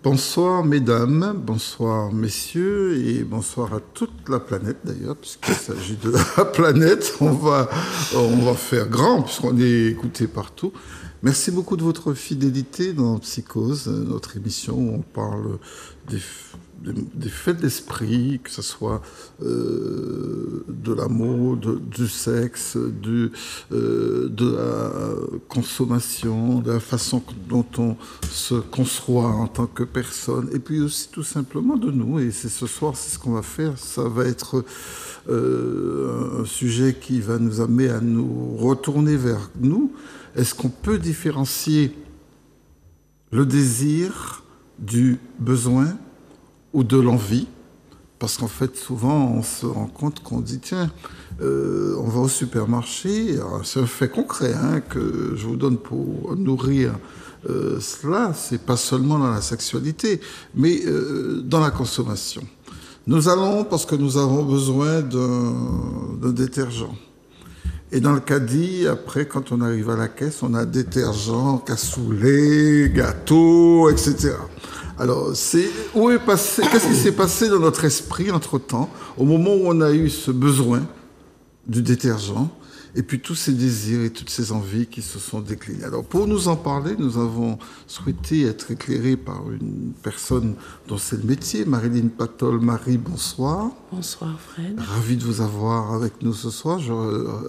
Bonsoir mesdames, bonsoir messieurs et bonsoir à toute la planète d'ailleurs, puisqu'il s'agit de la planète. On va faire grand puisqu'on est écouté partout. Merci beaucoup de votre fidélité dans Psychose, notre émission où on parle des faits d'esprit, que ce soit de l'amour, du sexe, de la consommation, de la façon dont on se conçoit en tant que personne, et puis aussi tout simplement de nous. Et c'est ce soir, c'est ce qu'on va faire. Ça va être un sujet qui va nous amener à nous retourner vers nous. Est-ce qu'on peut différencier le désir du besoin ou de l'envie? Parce qu'en fait, souvent, on se rend compte qu'on dit, tiens, on va au supermarché. C'est un fait concret que je vous donne pour nourrir cela. C'est pas seulement dans la sexualité, mais dans la consommation. Nous allons parce que nous avons besoin d'un détergent. Et dans le caddie, après, quand on arrive à la caisse, on a détergent, cassoulet, gâteau, etc. Alors, qu'est-ce qui s'est passé dans notre esprit entre-temps, au moment où on a eu ce besoin du détergent, et puis tous ces désirs et toutes ces envies qui se sont déclinés. Alors, pour nous en parler, nous avons souhaité être éclairés par une personne dont c'est le métier, Marilyn Patol. Marie, bonsoir. Bonsoir Fred. Ravi de vous avoir avec nous ce soir. Je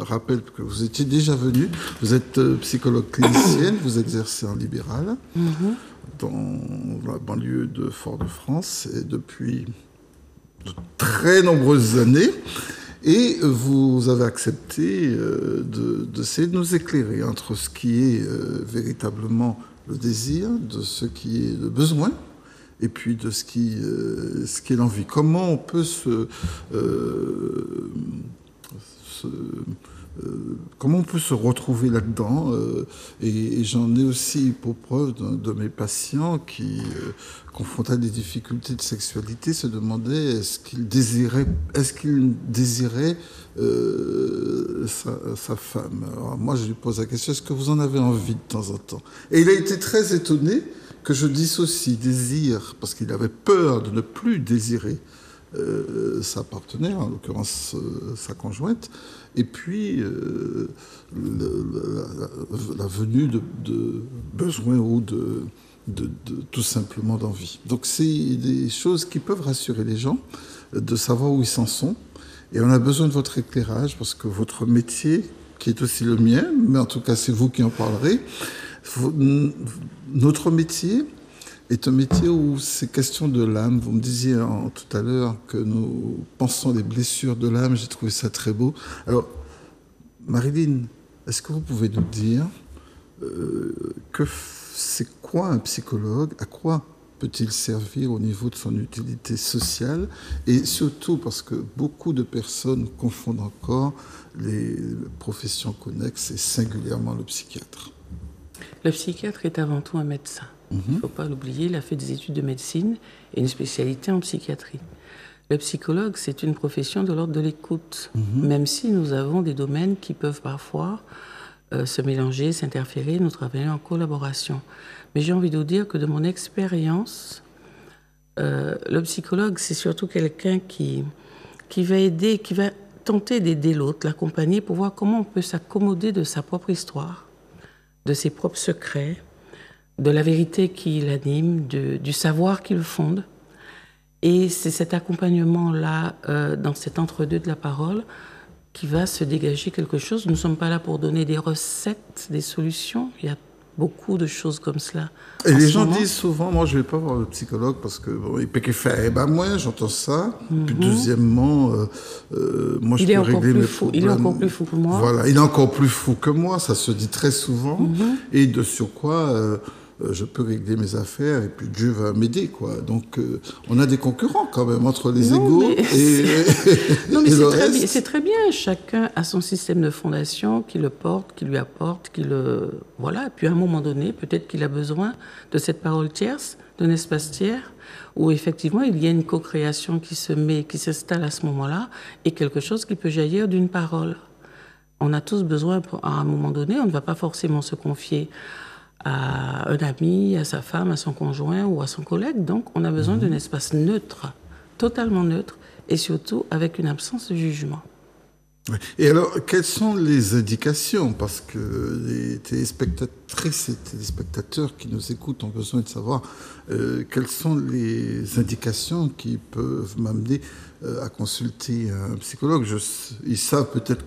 rappelle que vous étiez déjà venue. Vous êtes psychologue clinicienne, vous exercez en libéral dans la banlieue de Fort-de-France et depuis de très nombreuses années. Et vous avez accepté d'essayer de nous éclairer entre ce qui est véritablement le désir, de ce qui est le besoin, et puis de ce qui est l'envie. Comment on peut comment on peut se retrouver là-dedans et j'en ai aussi pour preuve de mes patients qui, confrontés à des difficultés de sexualité, se demandaient est-ce qu'il désirait sa femme. Alors moi, je lui pose la question, est-ce que vous en avez envie de temps en temps? Et il a été très étonné que je dissocie désir, parce qu'il avait peur de ne plus désirer sa partenaire, en l'occurrence sa conjointe, et puis la venue de besoin ou de tout simplement d'envie. Donc c'est des choses qui peuvent rassurer les gens, de savoir où ils s'en sont, et on a besoin de votre éclairage, parce que votre métier, qui est aussi le mien, mais en tout cas c'est vous qui en parlerez, notre métier est un métier où c'est question de l'âme. Vous me disiez tout à l'heure que nous pensons les blessures de l'âme. J'ai trouvé ça très beau. Alors, Marilyn, est-ce que vous pouvez nous dire que c'est quoi un psychologue? À quoi peut-il servir au niveau de son utilité sociale? Et surtout parce que beaucoup de personnes confondent encore les professions connexes et singulièrement le psychiatre. Le psychiatre est avant tout un médecin. Il ne faut pas l'oublier, il a fait des études de médecine et une spécialité en psychiatrie. Le psychologue, c'est une profession de l'ordre de l'écoute, même si nous avons des domaines qui peuvent parfois se mélanger, s'interférer, nous travaillons en collaboration. Mais j'ai envie de vous dire que de mon expérience, le psychologue, c'est surtout quelqu'un qui va aider, qui va tenter d'aider l'autre, l'accompagner pour voir comment on peut s'accommoder de sa propre histoire, de ses propres secrets, de la vérité qui l'anime, du savoir qui le fonde. Et c'est cet accompagnement-là, dans cet entre-deux de la parole, qui va se dégager quelque chose. Nous ne sommes pas là pour donner des recettes, des solutions. Il y a beaucoup de choses comme cela. Et les gens disent souvent, moi je ne vais pas voir le psychologue parce que bon, il peut qu'il fait, eh ben moi j'entends ça. Puis deuxièmement, moi je peux régler mes problèmes. Il est encore plus fou que moi. Voilà, il est encore plus fou que moi, ça se dit très souvent. Et de sur quoi je peux régler mes affaires et puis Dieu va m'aider, quoi. Donc, on a des concurrents quand même entre les égaux et le reste. C'est très bien. Chacun a son système de fondation qui le porte, qui lui apporte, voilà. Et puis à un moment donné, peut-être qu'il a besoin de cette parole tierce, d'un espace tiers, où effectivement il y a une co-création qui s'installe à ce moment-là, et quelque chose qui peut jaillir d'une parole. On a tous besoin, à un moment donné, on ne va pas forcément se confier à un ami, à sa femme, à son conjoint ou à son collègue. Donc, on a besoin d'un espace neutre, totalement neutre, et surtout avec une absence de jugement. Et alors, quelles sont les indications? Parce que les téléspectatrices et téléspectateurs qui nous écoutent ont besoin de savoir quelles sont les indications qui peuvent m'amener à consulter un psychologue. Ils savent peut-être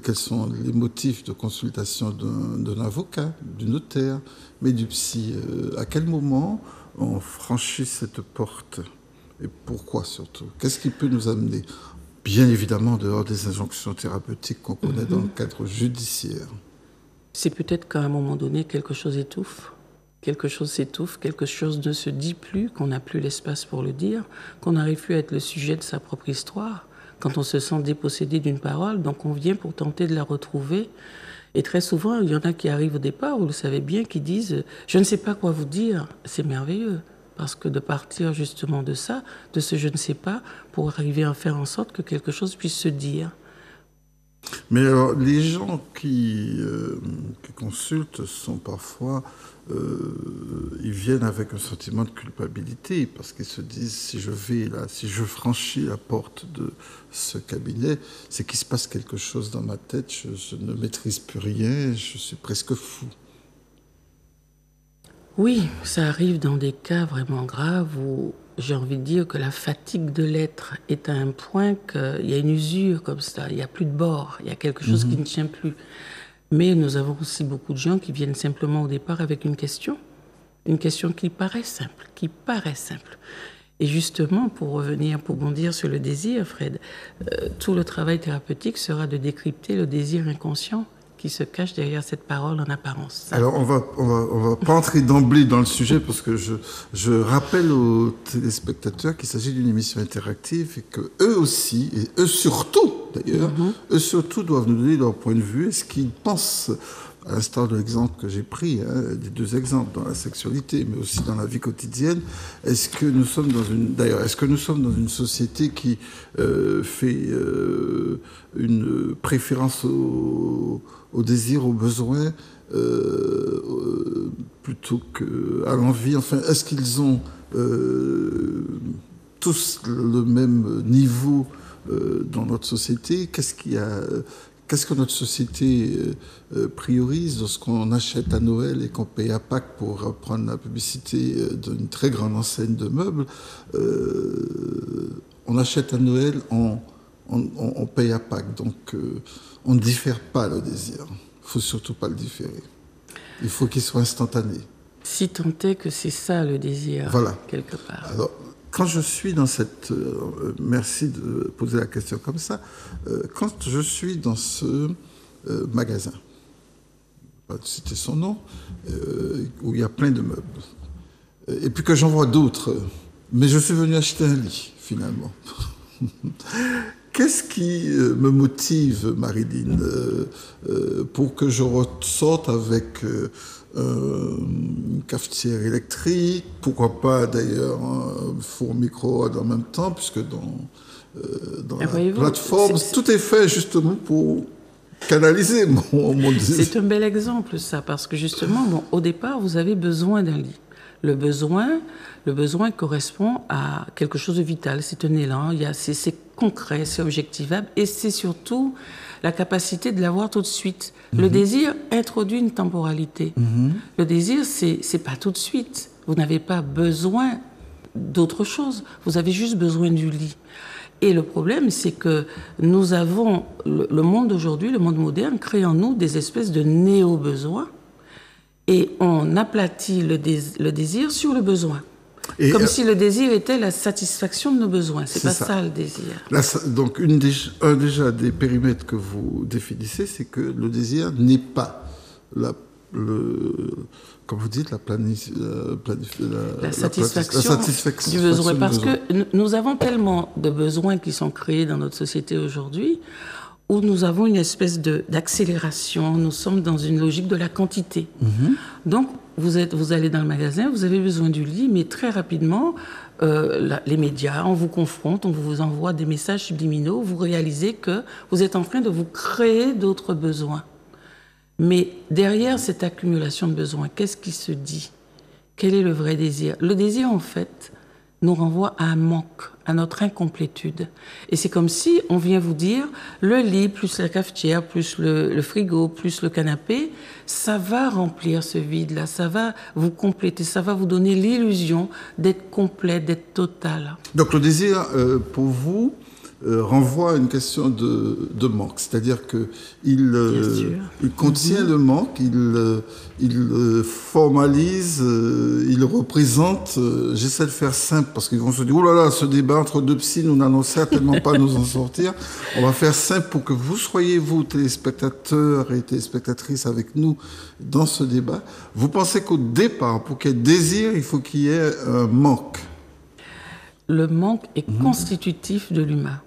quels sont les motifs de consultation d'un avocat, du notaire, mais du psy. À quel moment on franchit cette porte? Et pourquoi surtout? Qu'est-ce qui peut nous amener? Bien évidemment, en dehors des injonctions thérapeutiques qu'on connaît dans le cadre judiciaire. C'est peut-être qu'à un moment donné, quelque chose étouffe. Quelque chose s'étouffe, quelque chose ne se dit plus, qu'on n'a plus l'espace pour le dire, qu'on n'arrive plus à être le sujet de sa propre histoire. Quand on se sent dépossédé d'une parole, donc on vient pour tenter de la retrouver. Et très souvent, il y en a qui arrivent au départ, vous le savez bien, qui disent « je ne sais pas quoi vous dire ». C'est merveilleux. Parce que de partir justement de ça, de ce je ne sais pas, pour arriver à faire en sorte que quelque chose puisse se dire. Mais alors, les gens qui consultent sont parfois, ils viennent avec un sentiment de culpabilité parce qu'ils se disent si je franchis la porte de ce cabinet, c'est qu'il se passe quelque chose dans ma tête, je ne maîtrise plus rien, je suis presque fou. Oui, ça arrive dans des cas vraiment graves où j'ai envie de dire que la fatigue de l'être est à un point qu'il y a une usure comme ça, il n'y a plus de bord, il y a quelque chose qui ne tient plus. Mais nous avons aussi beaucoup de gens qui viennent simplement au départ avec une question qui paraît simple. Et justement, pour revenir, pour bondir sur le désir, Fred, tout le travail thérapeutique sera de décrypter le désir inconscient qui se cache derrière cette parole en apparence. Alors, on va pas entrer d'emblée dans le sujet parce que je rappelle aux téléspectateurs qu'il s'agit d'une émission interactive et que eux aussi, et eux surtout d'ailleurs, eux surtout doivent nous donner leur point de vue et ce qu'ils pensent, à l'instar de l'exemple que j'ai pris, des deux exemples dans la sexualité, mais aussi dans la vie quotidienne. Est-ce que nous sommes dans une société qui fait une préférence au désir, au besoin, plutôt qu'à l'envie? Enfin, est-ce qu'ils ont tous le même niveau dans notre société? Qu'est-ce que notre société priorise lorsqu'on achète à Noël et qu'on paye à Pâques pour reprendre la publicité d'une très grande enseigne de meubles? On achète à Noël, on paye à Pâques. Donc, on ne diffère pas le désir. Il ne faut surtout pas le différer. Il faut qu'il soit instantané. Si tant est que c'est ça le désir, voilà. Quelque part. Alors, quand je suis dans cette... merci de poser la question comme ça. Quand je suis dans ce magasin, je ne vais pas citer son nom, où il y a plein de meubles, et puis que j'en vois d'autres, mais je suis venu acheter un lit, finalement. Qu'est-ce qui me motive, Marilyn, pour que je ressorte avec une cafetière électrique, pourquoi pas d'ailleurs un four micro-ondes en même temps, puisque dans la plateforme, tout est fait justement pour canaliser mon désir. C'est un bel exemple, ça, parce que justement, au départ, vous avez besoin d'un lit. Le besoin correspond à quelque chose de vital, c'est un élan, c'est concret, c'est objectivable, et c'est surtout la capacité de l'avoir tout de suite. Le désir introduit une temporalité. Le désir, c'est pas tout de suite. Vous n'avez pas besoin d'autre chose, vous avez juste besoin du lit. Et le problème, c'est que nous avons, le monde d'aujourd'hui, le monde moderne, crée en nous des espèces de néo-besoins, et on aplatit le désir sur le besoin. Comme si le désir était la satisfaction de nos besoins. C'est pas ça le désir. Là, donc, déjà des périmètres que vous définissez, c'est que le désir n'est pas comme vous dites, la satisfaction du besoin. Parce que nous avons tellement de besoins qui sont créés dans notre société aujourd'hui, où nous avons une espèce d'accélération, nous sommes dans une logique de la quantité. Donc, vous allez dans le magasin, vous avez besoin du lit, mais très rapidement, les médias, on vous confronte, on vous envoie des messages subliminaux, vous réalisez que vous êtes en train de vous créer d'autres besoins. Mais derrière cette accumulation de besoins, qu'est-ce qui se dit? Quel est le vrai désir? Le désir, en fait, nous renvoie à un manque, à notre incomplétude. Et c'est comme si on vient vous dire, le lit, plus la cafetière, plus le frigo, plus le canapé, ça va remplir ce vide-là, ça va vous compléter, ça va vous donner l'illusion d'être complet, d'être total. Donc le désir, pour vous, renvoie à une question de manque. C'est-à-dire qu'il contient le manque, il formalise, il représente. J'essaie de faire simple parce qu'ils vont se dire « Oh là là, ce débat entre deux psys, nous n'allons certainement pas nous en sortir. » On va faire simple pour que vous soyez, vous, téléspectateurs et téléspectatrices, avec nous dans ce débat. Vous pensez qu'au départ, pour qu'il y ait désir, il faut qu'il y ait un manque. Le manque est constitutif de l'humain.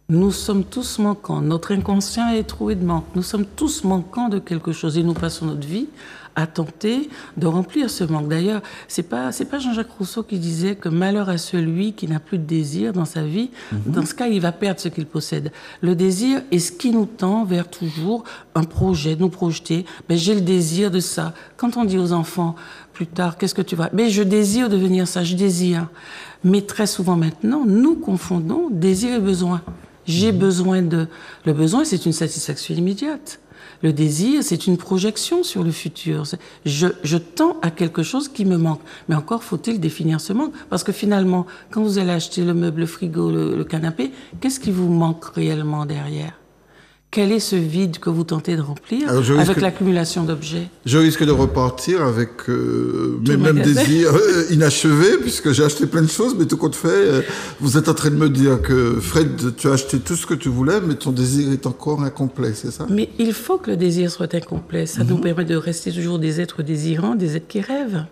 Nous sommes tous manquants. Notre inconscient est troué de manque. Nous sommes tous manquants de quelque chose et nous passons notre vie à tenter de remplir ce manque. D'ailleurs, c'est pas Jean-Jacques Rousseau qui disait que malheur à celui qui n'a plus de désir dans sa vie. Dans ce cas, il va perdre ce qu'il possède. Le désir est ce qui nous tend vers toujours un projet, nous projeter. Ben, j'ai le désir de ça. Quand on dit aux enfants plus tard, qu'est-ce que tu vas? Ben, je désire devenir ça, je désire. Mais très souvent maintenant, nous confondons désir et besoin. J'ai besoin de... Le besoin, c'est une satisfaction immédiate. Le désir, c'est une projection sur le futur. Je tends à quelque chose qui me manque. Mais encore faut-il définir ce manque. Parce que finalement, quand vous allez acheter le meuble, le frigo, le canapé, qu'est-ce qui vous manque réellement derrière? Quel est ce vide que vous tentez de remplir avec l'accumulation d'objets? Je risque de repartir avec mes mêmes désirs inachevés, puisque j'ai acheté plein de choses, mais tout compte fait, vous êtes en train de me dire que, Fred, tu as acheté tout ce que tu voulais, mais ton désir est encore incomplet, c'est ça? Mais il faut que le désir soit incomplet. Ça nous permet de rester toujours des êtres désirants, des êtres qui rêvent.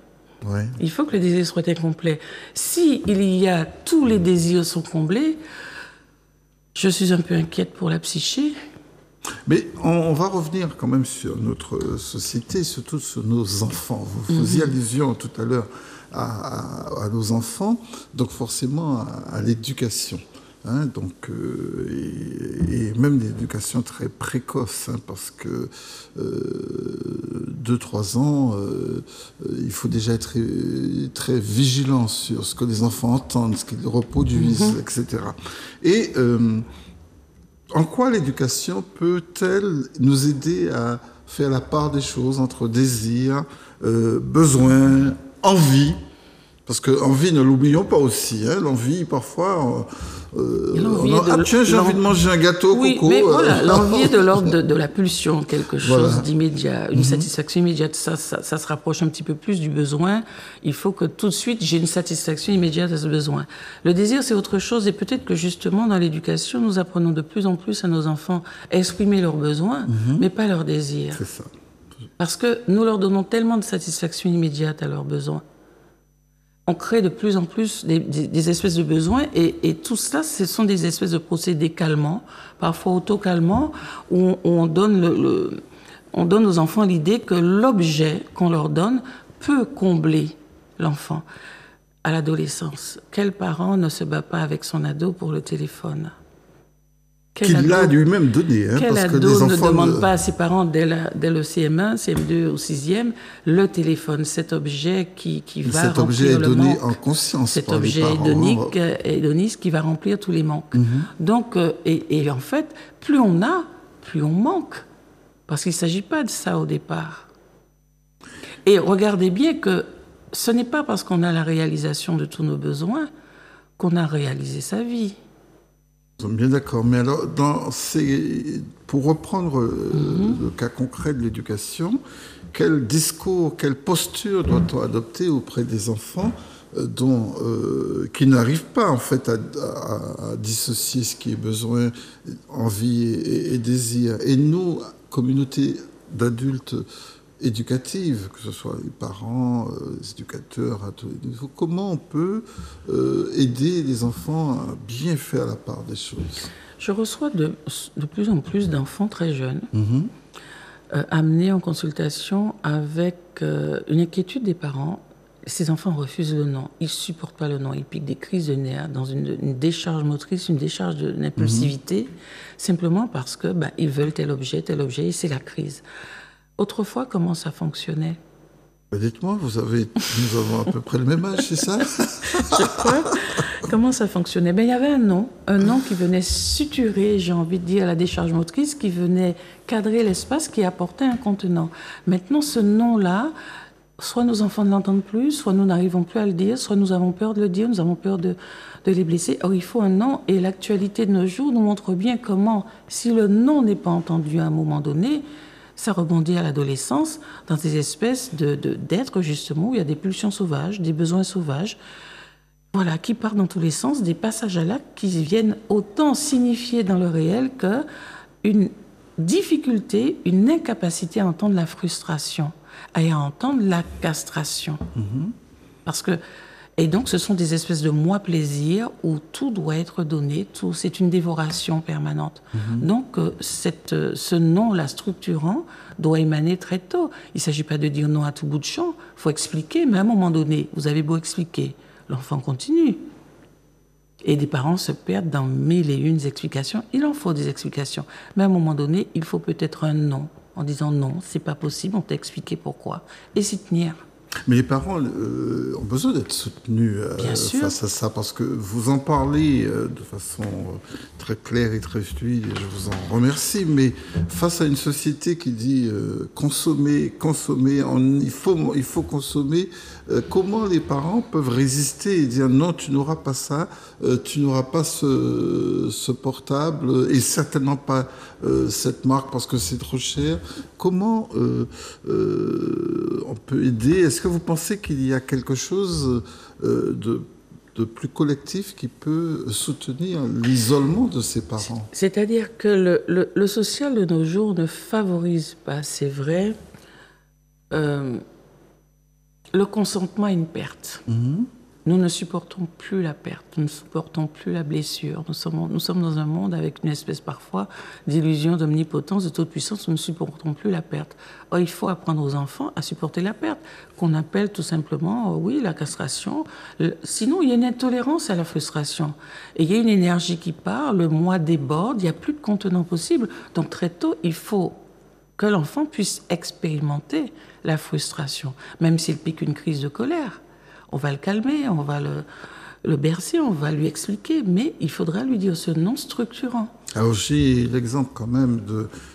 Ouais. Il faut que le désir soit incomplet. Si il y a tous les désirs sont comblés, je suis un peu inquiète pour la psyché. Mais on va revenir quand même sur notre société, surtout sur nos enfants. Vous faisiez allusion tout à l'heure à nos enfants, donc forcément à l'éducation. Hein, donc, et même l'éducation très précoce, hein, parce que 2-3 ans, il faut déjà être très vigilant sur ce que les enfants entendent, ce qu'ils reproduisent, etc. Et en quoi l'éducation peut-elle nous aider à faire la part des choses entre désir, besoin, envie? Parce que envie, ne l'oublions pas aussi. Hein, l'envie, parfois, tiens, j'ai envie de manger un gâteau, oui, coco. Mais voilà, l'envie est de l'ordre de la pulsion, quelque chose d'immédiat, une satisfaction immédiate. Ça se rapproche un petit peu plus du besoin. Il faut que tout de suite, j'ai une satisfaction immédiate à ce besoin. Le désir, c'est autre chose. Et peut-être que justement, dans l'éducation, nous apprenons de plus en plus à nos enfants à exprimer leurs besoins, mais pas leurs désirs. C'est ça. Parce que nous leur donnons tellement de satisfaction immédiate à leurs besoins. On crée de plus en plus des espèces de besoins et tout cela, ce sont des espèces de procédés calmants, parfois auto-calmants, où on donne aux enfants l'idée que l'objet qu'on leur donne peut combler l'enfant. À l'adolescence, quel parent ne se bat pas avec son ado pour le téléphone? Qu'il l'a lui-même donné. Hein, quel parce que ado les ne enfants demande pas à ses parents dès le CM1, CM2 ou 6e le téléphone, cet objet qui va cet objet est remplir le donné manque. en conscience Cet par les objet parents. hédoniste qui va remplir tous les manques. Donc, et en fait, plus on a, plus on manque. Parce qu'il ne s'agit pas de ça au départ. Et regardez bien que ce n'est pas parce qu'on a la réalisation de tous nos besoins qu'on a réalisé sa vie. Nous sommes bien d'accord. Mais alors, pour reprendre le cas concret de l'éducation, quel discours, quelle posture doit-on adopter auprès des enfants qui n'arrivent pas en fait à dissocier ce qui est besoin, envie et désir? Et nous, communauté d'adultes éducative, que ce soit les parents, les éducateurs à tous les niveaux, comment on peut aider les enfants à bien faire la part des choses? Je reçois de plus en plus d'enfants très jeunes amenés en consultation avec une inquiétude des parents. Ces enfants refusent le non, ils ne supportent pas le non, ils piquent des crises de nerfs dans une décharge motrice, une décharge d'impulsivité, simplement parce que ils veulent tel objet, et c'est la crise. Autrefois, comment ça fonctionnait? Dites-moi, nous avons à peu près le même âge, c'est ça? Je crois. Comment ça fonctionnait? Il y avait un nom qui venait suturer, j'ai envie de dire, la décharge motrice, qui venait cadrer l'espace, qui apportait un contenant. Maintenant, ce nom-là, soit nos enfants ne l'entendent plus, soit nous n'arrivons plus à le dire, soit nous avons peur de le dire, nous avons peur de les blesser. Or, il faut un nom, et l'actualité de nos jours nous montre bien comment, si le nom n'est pas entendu à un moment donné, ça rebondit à l'adolescence dans des espèces d'êtres, justement, où il y a des pulsions sauvages, des besoins sauvages, voilà, qui partent dans tous les sens, des passages à l'acte qui viennent autant signifier dans le réel qu'une difficulté, une incapacité à entendre la frustration, à entendre la castration. Parce que, et donc, ce sont des espèces de moi-plaisir où tout doit être donné, c'est une dévoration permanente. Donc, ce nom-là structurant doit émaner très tôt. Il ne s'agit pas de dire non à tout bout de champ, il faut expliquer, mais à un moment donné, vous avez beau expliquer, l'enfant continue. Et des parents se perdent dans mille et une explications. Il en faut des explications. Mais à un moment donné, il faut peut-être un non, en disant non, c'est pas possible, on t'a expliqué pourquoi. Et s'y tenir. Mais les parents ont besoin d'être soutenus face à ça, parce que vous en parlez de façon très claire et très fluide, et je vous en remercie, mais face à une société qui dit consommer, il faut consommer, comment les parents peuvent résister et dire non, tu n'auras pas ça, tu n'auras pas ce portable, et certainement pas cette marque parce que c'est trop cher. Comment on peut aider? Est-ce que vous pensez qu'il y a quelque chose de plus collectif qui peut soutenir l'isolement de ces parents? C'est-à-dire que le social de nos jours ne favorise pas, c'est vrai, le consentement à une perte. Nous ne supportons plus la perte, nous ne supportons plus la blessure. Nous sommes dans un monde avec une espèce parfois d'illusion d'omnipotence, de toute puissance, nous ne supportons plus la perte. Or, il faut apprendre aux enfants à supporter la perte, qu'on appelle tout simplement, oui, la castration. Sinon, il y a une intolérance à la frustration. Et il y a une énergie qui part, le moi déborde, il n'y a plus de contenant possible. Donc, très tôt, il faut que l'enfant puisse expérimenter la frustration, même s'il pique une crise de colère. On va le calmer, on va le bercer, on va lui expliquer, mais il faudra lui dire ce non structurant. Alors j'ai l'exemple quand même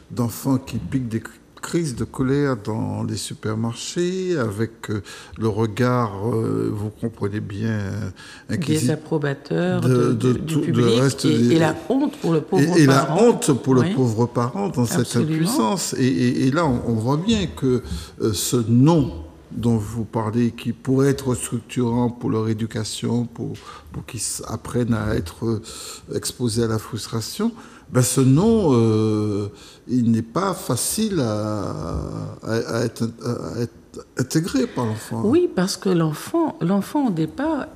d'enfants qui piquent des crises de colère dans les supermarchés, avec le regard, vous comprenez bien, des approbateurs du public, et la honte pour le pauvre parent. Et la honte pour le pauvre parent dans cette impuissance. Et là, on voit bien que ce non dont vous parlez, qui pourrait être structurant pour leur éducation, pour qu'ils apprennent à être exposés à la frustration, ben ce non, il n'est pas facile à être intégré par l'enfant. Oui, parce que l'enfant au départ,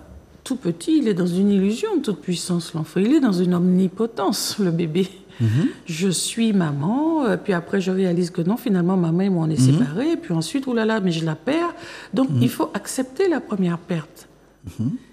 tout petit, il est dans une illusion de toute puissance, l'enfant. Il est dans une omnipotence, le bébé. Je suis maman, puis après je réalise que non, finalement maman et moi on est séparés, puis ensuite, oh là là, mais je la perds. Donc il faut accepter la première perte.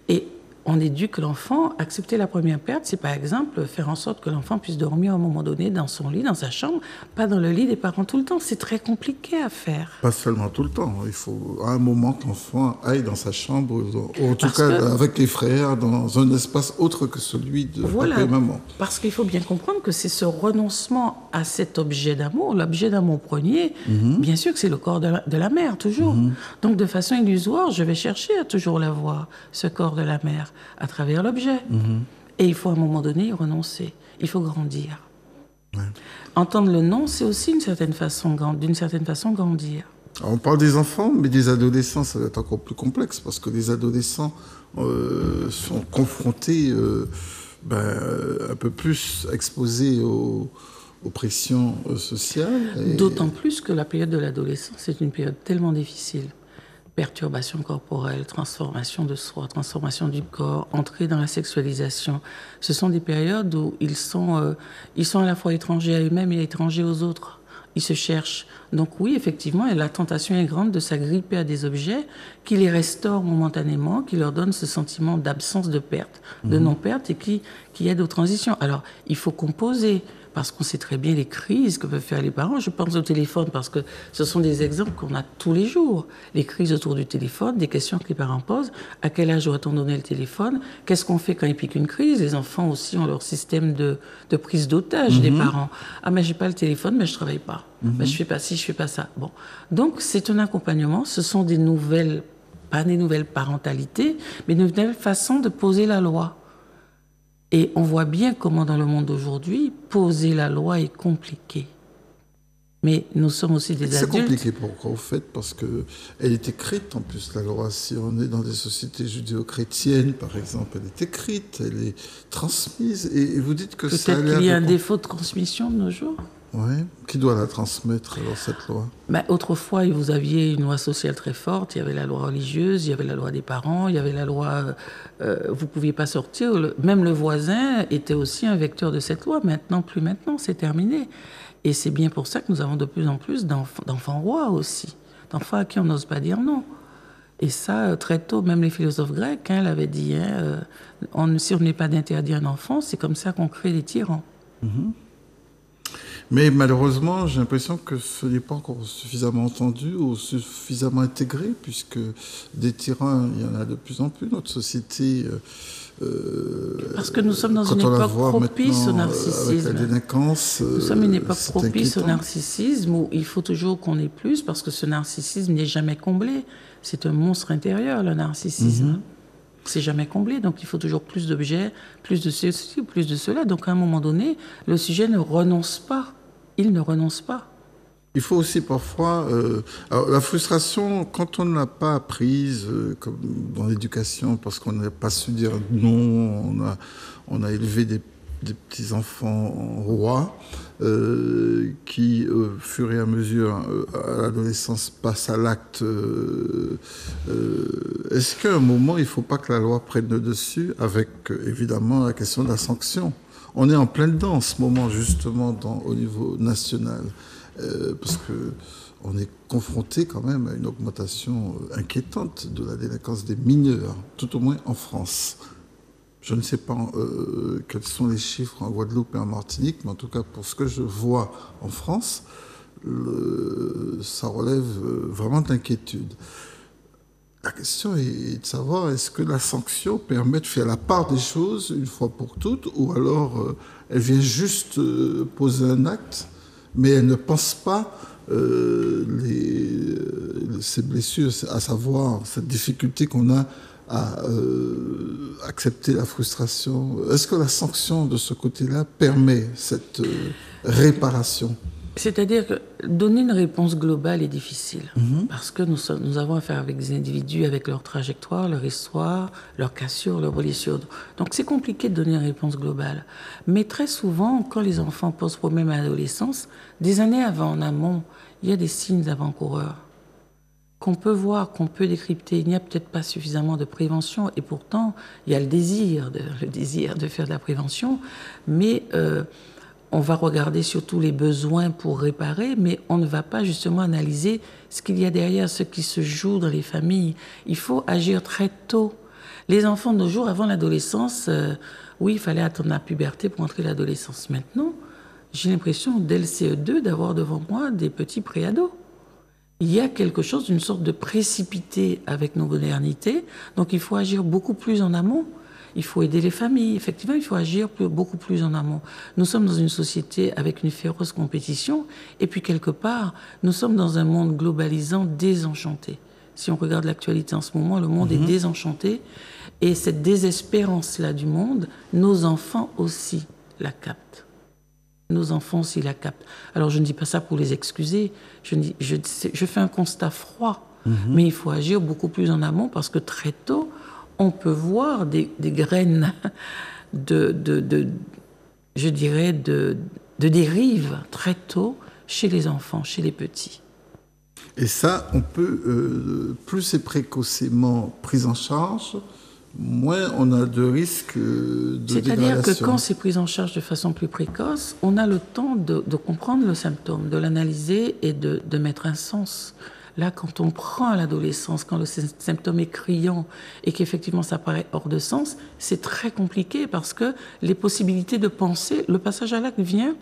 Et on éduque l'enfant, accepter la première perte, c'est par exemple faire en sorte que l'enfant puisse dormir à un moment donné dans son lit, dans sa chambre, pas dans le lit des parents tout le temps. C'est très compliqué à faire. Pas seulement tout le temps. Il faut à un moment que l'enfant aille dans sa chambre, ou en tout cas avec les frères, dans un espace autre que celui de papa et maman. Parce qu'il faut bien comprendre que c'est ce renoncement à cet objet d'amour, l'objet d'amour premier, bien sûr que c'est le corps de la mère, toujours. Donc de façon illusoire, je vais chercher à toujours l'avoir, ce corps de la mère, à travers l'objet. Et il faut à un moment donné y renoncer. Il faut grandir. Entendre le non, c'est aussi d'une certaine façon grandir. Alors, on parle des enfants, mais des adolescents, ça va être encore plus complexe, parce que les adolescents sont confrontés un peu plus exposés aux pressions sociales. D'autant plus que la période de l'adolescence est une période tellement difficile. Perturbation corporelle, transformation de soi, transformation du corps, entrée dans la sexualisation. Ce sont des périodes où ils sont à la fois étrangers à eux-mêmes et étrangers aux autres. Ils se cherchent. Donc oui, effectivement, la tentation est grande de s'agripper à des objets qui les restaurent momentanément, qui leur donnent ce sentiment d'absence de perte, de non-perte, et qui aident aux transitions. Alors, il faut composer, parce qu'on sait très bien les crises que peuvent faire les parents. Je pense au téléphone parce que ce sont des exemples qu'on a tous les jours. Les crises autour du téléphone, des questions que les parents posent. À quel âge doit-on donner le téléphone? Qu'est-ce qu'on fait quand il pique une crise? Les enfants aussi ont leur système de prise d'otage des parents. Ah, mais j'ai pas le téléphone, mais je travaille pas. Mais je fais pas ci, je fais pas ça. Bon. Donc, c'est un accompagnement. Ce sont des nouvelles, pas des nouvelles parentalités, mais de nouvelles façons de poser la loi. Et on voit bien comment dans le monde d'aujourd'hui, poser la loi est compliqué. Mais nous sommes aussi des adultes. C'est compliqué pourquoi, au fait, parce qu'elle est écrite en plus, la loi. Si on est dans des sociétés judéo-chrétiennes, par exemple, elle est écrite, elle est transmise. Et vous dites que ça a l'air... Peut-être qu'il y a un défaut de transmission de nos jours. Oui. Qui doit la transmettre, alors, cette loi? Autrefois, vous aviez une loi sociale très forte. Il y avait la loi religieuse, il y avait la loi des parents, il y avait la loi... vous ne pouviez pas sortir. Même le voisin était aussi un vecteur de cette loi. Maintenant, plus maintenant, c'est terminé. Et c'est bien pour ça que nous avons de plus en plus d'enfants rois aussi. D'enfants à qui on n'ose pas dire non. Et ça, très tôt, même les philosophes grecs l'avaient dit. Si on n'est pas d'interdire un enfant, c'est comme ça qu'on crée des tyrans. Mais malheureusement, j'ai l'impression que ce n'est pas encore suffisamment entendu ou suffisamment intégré, puisque des tyrans, il y en a de plus en plus. Notre société... Parce que nous sommes dans une époque propice au narcissisme. Avec la délinquance, nous sommes une époque propice au narcissisme où il faut toujours qu'on ait plus, parce que ce narcissisme n'est jamais comblé. C'est un monstre intérieur, le narcissisme. C'est jamais comblé, donc il faut toujours plus d'objets, plus de ceci, plus de cela. Donc à un moment donné, le sujet ne renonce pas. Il ne renonce pas. Il faut aussi parfois... alors la frustration, quand on ne l'a pas apprise, comme dans l'éducation, parce qu'on n'a pas su dire non, on a élevé des petits-enfants rois qui, au fur et à mesure, à l'adolescence, passent à l'acte. Est-ce qu'à un moment, il ne faut pas que la loi prenne le dessus avec, évidemment, la question de la sanction? On est en plein dedans en ce moment, justement, au niveau national. Parce qu'on est confronté quand même à une augmentation inquiétante de la délinquance des mineurs, tout au moins en France. Je ne sais pas quels sont les chiffres en Guadeloupe et en Martinique, mais en tout cas, pour ce que je vois en France, ça relève vraiment d'inquiétude. La question est de savoir, est-ce que la sanction permet de faire la part des choses une fois pour toutes, ou alors elle vient juste poser un acte, mais elle ne pense pas ces blessures, à savoir cette difficulté qu'on a à accepter la frustration. Est-ce que la sanction de ce côté-là permet cette réparation? C'est-à-dire que donner une réponse globale est difficile, parce que nous avons affaire avec des individus, avec leur trajectoire, leur histoire, leur cassure, leur blessure. Donc c'est compliqué de donner une réponse globale. Mais très souvent, quand les enfants posent problème à l'adolescence, des années avant, en amont, il y a des signes avant-coureurs qu'on peut voir, qu'on peut décrypter. Il n'y a peut-être pas suffisamment de prévention, et pourtant, il y a le désir de faire de la prévention, mais... on va regarder surtout les besoins pour réparer, mais on ne va pas justement analyser ce qu'il y a derrière, ce qui se joue dans les familles. Il faut agir très tôt. Les enfants de nos jours, avant l'adolescence, oui, il fallait attendre la puberté pour entrer l'adolescence. Maintenant, j'ai l'impression, dès le CE2, d'avoir devant moi des petits préados. Il y a quelque chose d'une sorte de précipité avec nos modernités, donc il faut agir beaucoup plus en amont. Il faut aider les familles. Effectivement, il faut agir beaucoup plus en amont. Nous sommes dans une société avec une féroce compétition. Et puis, quelque part, nous sommes dans un monde globalisant désenchanté. Si on regarde l'actualité en ce moment, le monde est désenchanté. Et cette désespérance-là du monde, nos enfants aussi la captent. Nos enfants aussi la captent. Alors, je ne dis pas ça pour les excuser. Je fais un constat froid. Mais il faut agir beaucoup plus en amont parce que très tôt, on peut voir des graines je dirais, de dérive très tôt chez les enfants, chez les petits. Et ça, on peut, plus c'est précocement pris en charge, moins on a de risques de dégradation. C'est-à-dire que quand c'est pris en charge de façon plus précoce, on a le temps de comprendre le symptôme, de l'analyser et de mettre un sens. Là, quand on prend à l'adolescence, quand le symptôme est criant et qu'effectivement ça paraît hors de sens, c'est très compliqué parce que les possibilités de penser, le passage à l'acte vient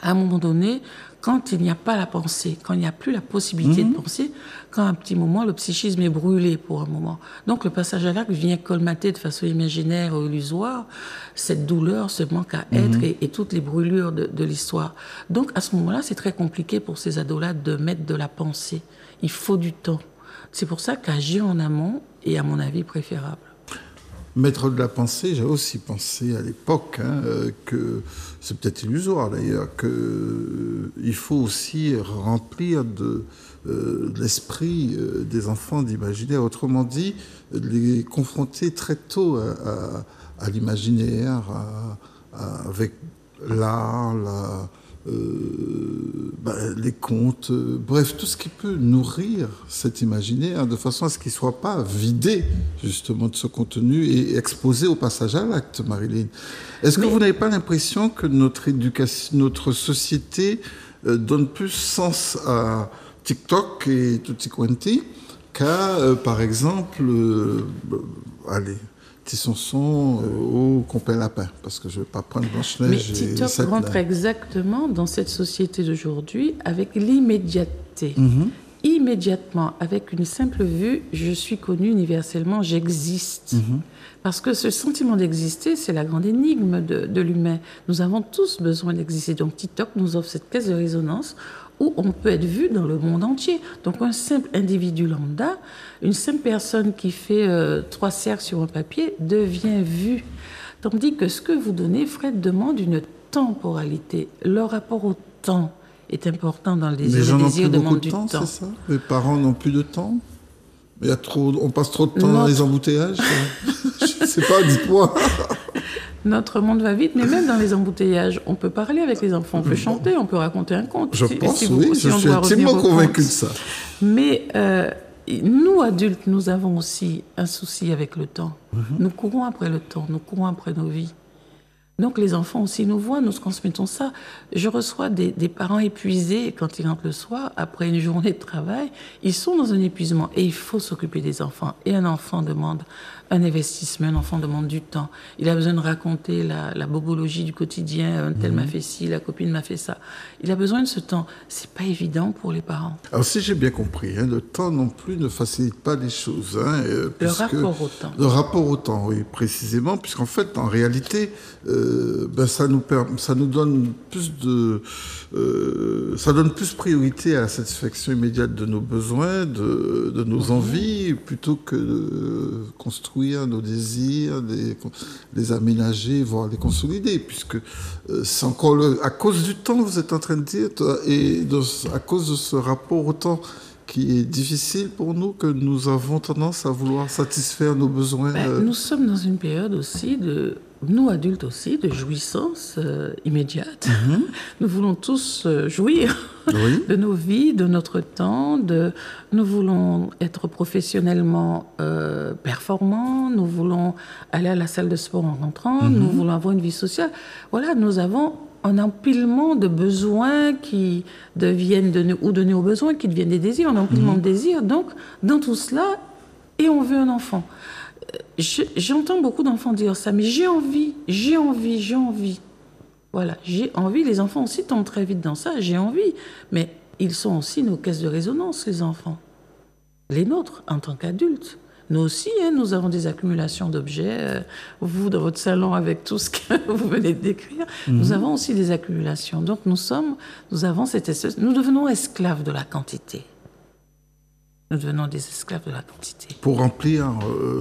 À un moment donné, quand il n'y a pas la pensée, quand il n'y a plus la possibilité de penser, quand à un petit moment, le psychisme est brûlé pour un moment. Donc le passage à l'acte vient colmater de façon imaginaire ou illusoire cette douleur, ce manque à être et toutes les brûlures de l'histoire. Donc à ce moment-là, c'est très compliqué pour ces ados-là de mettre de la pensée. Il faut du temps. C'est pour ça qu'agir en amont est, à mon avis, préférable. Mettre de la pensée, j'ai aussi pensé à l'époque que, c'est peut-être illusoire d'ailleurs, qu'il faut aussi remplir de l'esprit des enfants d'imaginaire. Autrement dit, les confronter très tôt à l'imaginaire, avec l'art, les contes, bref, tout ce qui peut nourrir cet imaginaire de façon à ce qu'il ne soit pas vidé justement de ce contenu et exposé au passage à l'acte, Marilyn. Est-ce que vous n'avez pas l'impression que notre éducation, notre société donne plus sens à TikTok et tutti quanti qu'à, par exemple, Petit Sanson ou Compère Lapin, parce que je ne vais pas prendre Blanche-Neige. Mais TikTok rentre exactement dans cette société d'aujourd'hui avec l'immédiateté. Immédiatement, avec une simple vue, je suis connu universellement, j'existe. Parce que ce sentiment d'exister, c'est la grande énigme de l'humain. Nous avons tous besoin d'exister. Donc TikTok nous offre cette caisse de résonance où on peut être vu dans le monde entier. Donc un simple individu lambda, une simple personne qui fait 3 cercles sur un papier devient vue. Tandis que ce que vous donnez, Fred, demande une temporalité. Le rapport au temps est important dans le désir. Les gens le désir demande du temps, temps. c'est ça? Les parents n'ont plus de temps? On passe trop de temps dans les embouteillages? Je ne sais pas, dites-moi. Notre monde va vite, mais même dans les embouteillages, on peut parler avec les enfants, on peut chanter, on peut raconter un conte. Je pense, oui, je suis intimement convaincu de ça. Mais nous, adultes, nous avons aussi un souci avec le temps. Nous courons après le temps, nous courons après nos vies. Donc les enfants aussi nous voient, nous transmettons ça. Je reçois des parents épuisés quand ils rentrent le soir, après une journée de travail. Ils sont dans un épuisement et il faut s'occuper des enfants. Et un enfant demande un investissement, un enfant demande du temps. Il a besoin de raconter la bobologie du quotidien. Un tel m'a fait ci, la copine m'a fait ça. Il a besoin de ce temps. C'est pas évident pour les parents. Alors si j'ai bien compris, le temps non plus ne facilite pas les choses. Le rapport au temps. Le rapport au temps, oui, précisément, puisqu'en fait, en réalité, ça nous donne ça donne plus priorité à la satisfaction immédiate de nos besoins, de nos envies, plutôt que de construire nos désirs, les aménager, voire les consolider, puisque c'est encore à cause du temps, vous êtes en train de dire, à cause de ce rapport au temps qui est difficile pour nous, que nous avons tendance à vouloir satisfaire nos besoins. Nous sommes dans une période aussi nous adultes aussi, de jouissance immédiate. Nous voulons tous jouir de nos vies, de notre temps. Nous voulons être professionnellement performants. Nous voulons aller à la salle de sport en rentrant. Nous voulons avoir une vie sociale. Voilà, nous avons un empilement de besoins qui deviennent de nos besoins qui deviennent des désirs, un empilement de désirs. Donc, dans tout cela, et on veut un enfant. J'entends beaucoup d'enfants dire ça, mais j'ai envie. Voilà, j'ai envie. Les enfants aussi tombent très vite dans ça, j'ai envie. Mais ils sont aussi nos caisses de résonance, les enfants. Les nôtres, en tant qu'adultes. Nous aussi, nous avons des accumulations d'objets. Vous, dans votre salon, avec tout ce que vous venez de décrire, nous avons aussi des accumulations. Donc, nous devenons esclaves de la quantité. Nous devenons des esclaves de la quantité. Pour remplir,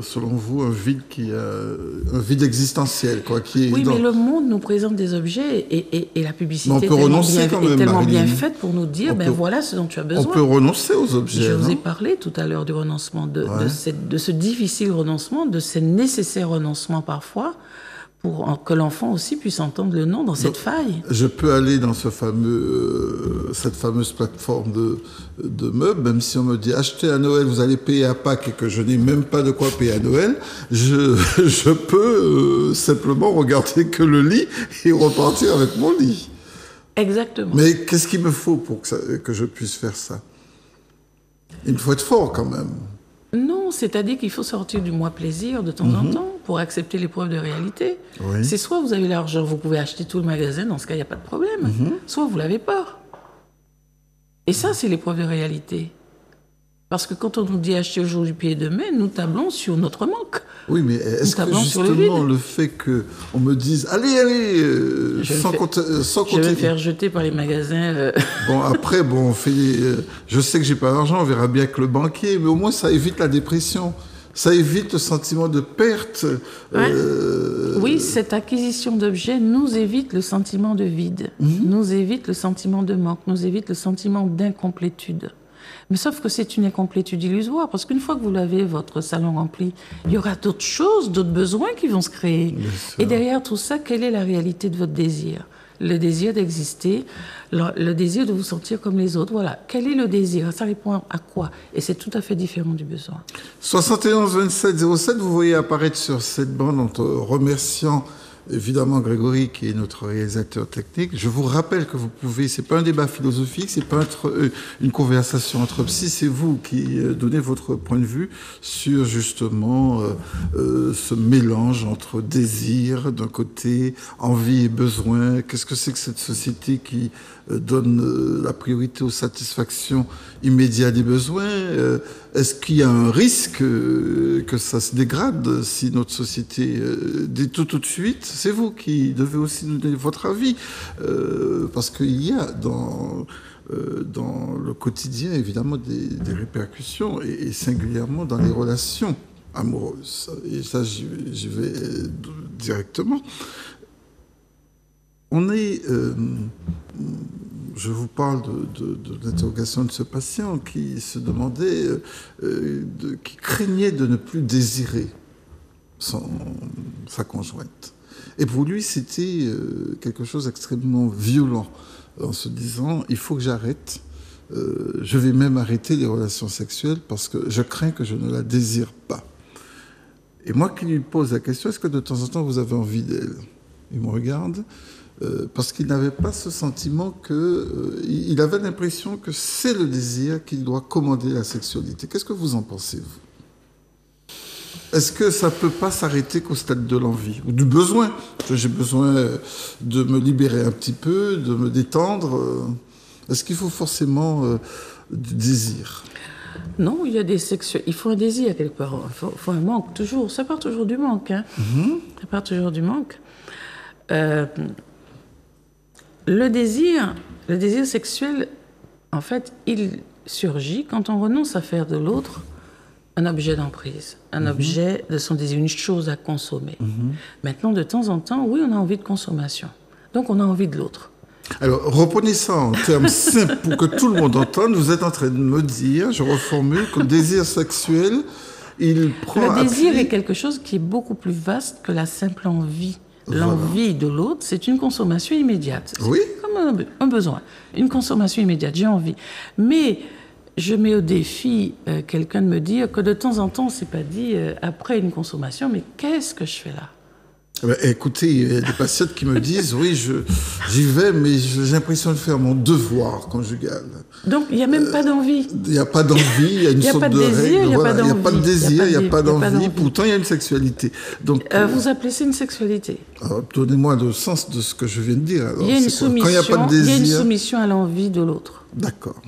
selon vous, un vide existentiel, quoi, qui est mais le monde nous présente des objets et la publicité est tellement bien faite pour nous dire, voilà ce dont tu as besoin. On peut renoncer aux objets. Je vous ai parlé tout à l'heure du renoncement, de ce difficile renoncement, de ce nécessaire renoncement parfois, pour que l'enfant aussi puisse entendre le nom dans cette faille. Je peux aller dans cette fameuse plateforme de meubles, même si on me dit achetez à Noël, vous allez payer à Pâques et que je n'ai même pas de quoi payer à Noël, je peux simplement regarder que le lit et repartir avec mon lit. Exactement. Mais qu'est-ce qu'il me faut pour que je puisse faire ça? Il faut être fort quand même. Non, c'est-à-dire qu'il faut sortir du moi plaisir de temps en temps pour accepter l'épreuve de réalité. Oui. C'est soit vous avez l'argent, vous pouvez acheter tout le magasin, dans ce cas, il n'y a pas de problème. Soit vous ne l'avez pas. Et ça, c'est l'épreuve de réalité. Parce que quand on nous dit acheter aujourd'hui puis demain, nous tablons sur notre manque. Oui, mais est-ce que justement le fait qu'on me dise allez, sans compter, je vais me faire jeter par les magasins. Bon, après, on fait. Je sais que j'ai pas d'argent, on verra bien avec le banquier, mais au moins ça évite la dépression. Ça évite le sentiment de perte. Ouais. Oui, cette acquisition d'objets nous évite le sentiment de vide, nous évite le sentiment de manque, nous évite le sentiment d'incomplétude. Mais sauf que c'est une incomplétude illusoire, parce qu'une fois que vous avez votre salon rempli, il y aura d'autres choses, d'autres besoins qui vont se créer. Et derrière tout ça, quelle est la réalité de votre désir ? Le désir d'exister, le désir de vous sentir comme les autres. Voilà. Quel est le désir ? Ça répond à quoi ? Et c'est tout à fait différent du besoin. 71 27 07, vous voyez apparaître sur cette bande en te remerciant évidemment Grégory qui est notre réalisateur technique. Je vous rappelle que vous pouvez, c'est pas un débat philosophique, c'est pas une conversation entre psy, c'est vous qui donnez votre point de vue sur justement ce mélange entre désir d'un côté, envie et besoin. Qu'est-ce que c'est que cette société qui donne la priorité aux satisfactions immédiates des besoins? Est-ce qu'il y a un risque que ça se dégrade si notre société dit tout de suite? C'est vous qui devez aussi nous donner votre avis, parce qu'il y a dans le quotidien évidemment des répercussions, et singulièrement dans les relations amoureuses. Et ça, j'y vais directement. On est... je vous parle de l'interrogation de ce patient qui se demandait, qui craignait de ne plus désirer sa conjointe. Et pour lui, c'était quelque chose d'extrêmement violent, en se disant, il faut que j'arrête, je vais même arrêter les relations sexuelles parce que je crains que je ne la désire pas. Et moi qui lui pose la question, est-ce que de temps en temps vous avez envie d'elle? Il me regarde. Parce qu'il n'avait pas ce sentiment il avait l'impression que c'est le désir qui doit commander la sexualité. Qu'est-ce que vous en pensez, vous? Est-ce que ça ne peut pas s'arrêter qu'au stade de l'envie ou du besoin? J'ai besoin de me libérer un petit peu, de me détendre. Est-ce qu'il faut forcément du désir? Non, il y a il faut un désir quelque part. Il faut un manque, toujours. Ça part toujours du manque. Hein. Ça part toujours du manque. Le désir sexuel, en fait, il surgit quand on renonce à faire de l'autre un objet d'emprise, un objet de son désir, une chose à consommer. Maintenant, de temps en temps, oui, on a envie de consommation. Donc, on a envie de l'autre. Alors, reprenez ça en termes simples pour que tout le monde entende. Vous êtes en train de me dire, je reformule, que le désir sexuel, il prend... Le désir est quelque chose qui est beaucoup plus vaste que la simple envie. L'envie de l'autre, c'est une consommation immédiate. Oui. C'est comme un besoin. Une consommation immédiate, j'ai envie. Mais je mets au défi quelqu'un de me dire que de temps en temps, on ne s'est pas dit, après une consommation, mais qu'est-ce que je fais là? Écoutez, il y a des patientes qui me disent, oui, j'y vais, mais j'ai l'impression de faire mon devoir conjugal. Donc, il n'y a même pas d'envie. Il n'y a pas d'envie, il y a une sorte de règle. Il n'y a pas de désir, il n'y a pas d'envie. Pourtant, il y a une sexualité. Donc, vous appelez ça une sexualité? Donnez-moi le sens de ce que je viens de dire. Alors, il y a une soumission, quand il n'y a pas de désir... il y a une soumission à l'envie de l'autre. D'accord.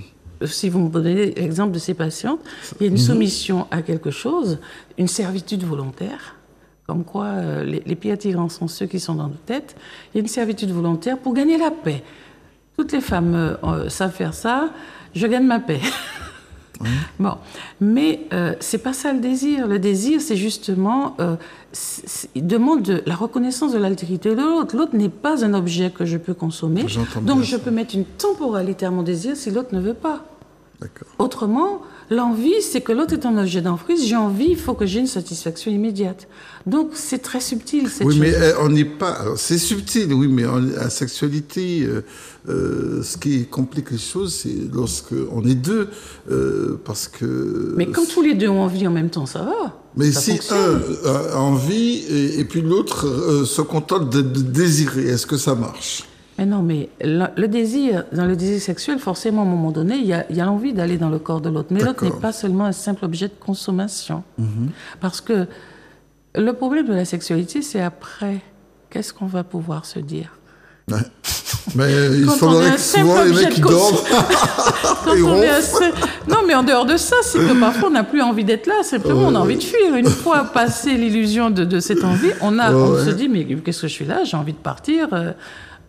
Si vous me donnez l'exemple de ces patientes, il y a une soumission à quelque chose, une servitude volontaire. Comme quoi, les pires tyrans sont ceux qui sont dans nos têtes. Il y a une servitude volontaire pour gagner la paix. Toutes les femmes savent faire ça. Je gagne ma paix. Bon, mais c'est pas ça le désir. Le désir, c'est justement, il demande la reconnaissance de l'altérité de l'autre. L'autre n'est pas un objet que je peux consommer. Donc je peux mettre une temporalité à mon désir si l'autre ne veut pas. D'accord. Autrement, l'envie, c'est que l'autre est un objet d'emprise. J'ai envie, il faut que j'ai une satisfaction immédiate. Donc, c'est très subtil, cette chose. Oui, mais on n'est pas... Alors, c'est subtil, oui, mais la sexualité, ce qui complique les choses, c'est lorsqu'on est deux, parce que... Mais quand tous les deux ont envie en même temps, ça va. Mais ça si fonctionne. un a envie et puis l'autre se contente de désirer, est-ce que ça marche? Mais non, mais le désir, dans le désir sexuel, forcément, à un moment donné, il y a l'envie d'aller dans le corps de l'autre. Mais l'autre n'est pas seulement un simple objet de consommation. Parce que Le problème de la sexualité, c'est après. Qu'est-ce qu'on va pouvoir se dire? Ouais. Mais il semblerait que souvent les mecs qui dorment. Non, mais en dehors de ça, c'est que parfois on n'a plus envie d'être là. Simplement, on a envie de fuir. Une fois passé l'illusion de cette envie, on se dit mais qu'est-ce que je suis là? J'ai envie de partir.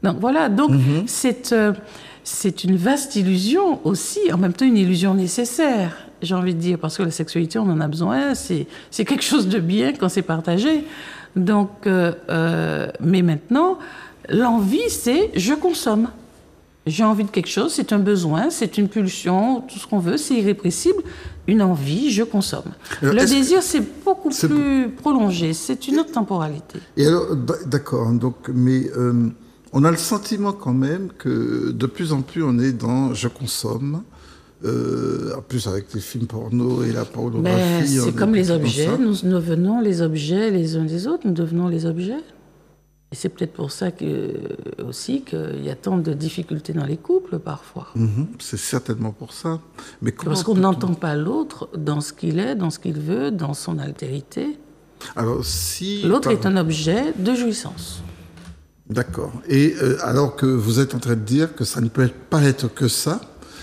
Donc voilà. Donc c'est une vaste illusion aussi. En même temps, une illusion nécessaire. J'ai envie de dire parce que la sexualité, on en a besoin. C'est quelque chose de bien quand c'est partagé. Donc, mais maintenant. L'envie, c'est je consomme. J'ai envie de quelque chose, c'est un besoin, c'est une pulsion, tout ce qu'on veut, c'est irrépressible. Une envie, je consomme. Alors, le désir, c'est beaucoup plus prolongé, c'est une autre temporalité. Et alors, d'accord, donc, mais on a le sentiment quand même que de plus en plus on est dans je consomme. En plus avec les films porno et la pornographie. C'est comme les objets, nous devenons les objets les uns des autres, nous devenons les objets. Et c'est peut-être pour ça aussi qu'il y a tant de difficultés dans les couples parfois. C'est certainement pour ça. Mais parce qu'on n'entend pas l'autre dans ce qu'il est, dans ce qu'il veut, dans son altérité. Alors si l'autre est un objet de jouissance. D'accord. Et alors que vous êtes en train de dire que ça ne peut pas être que ça.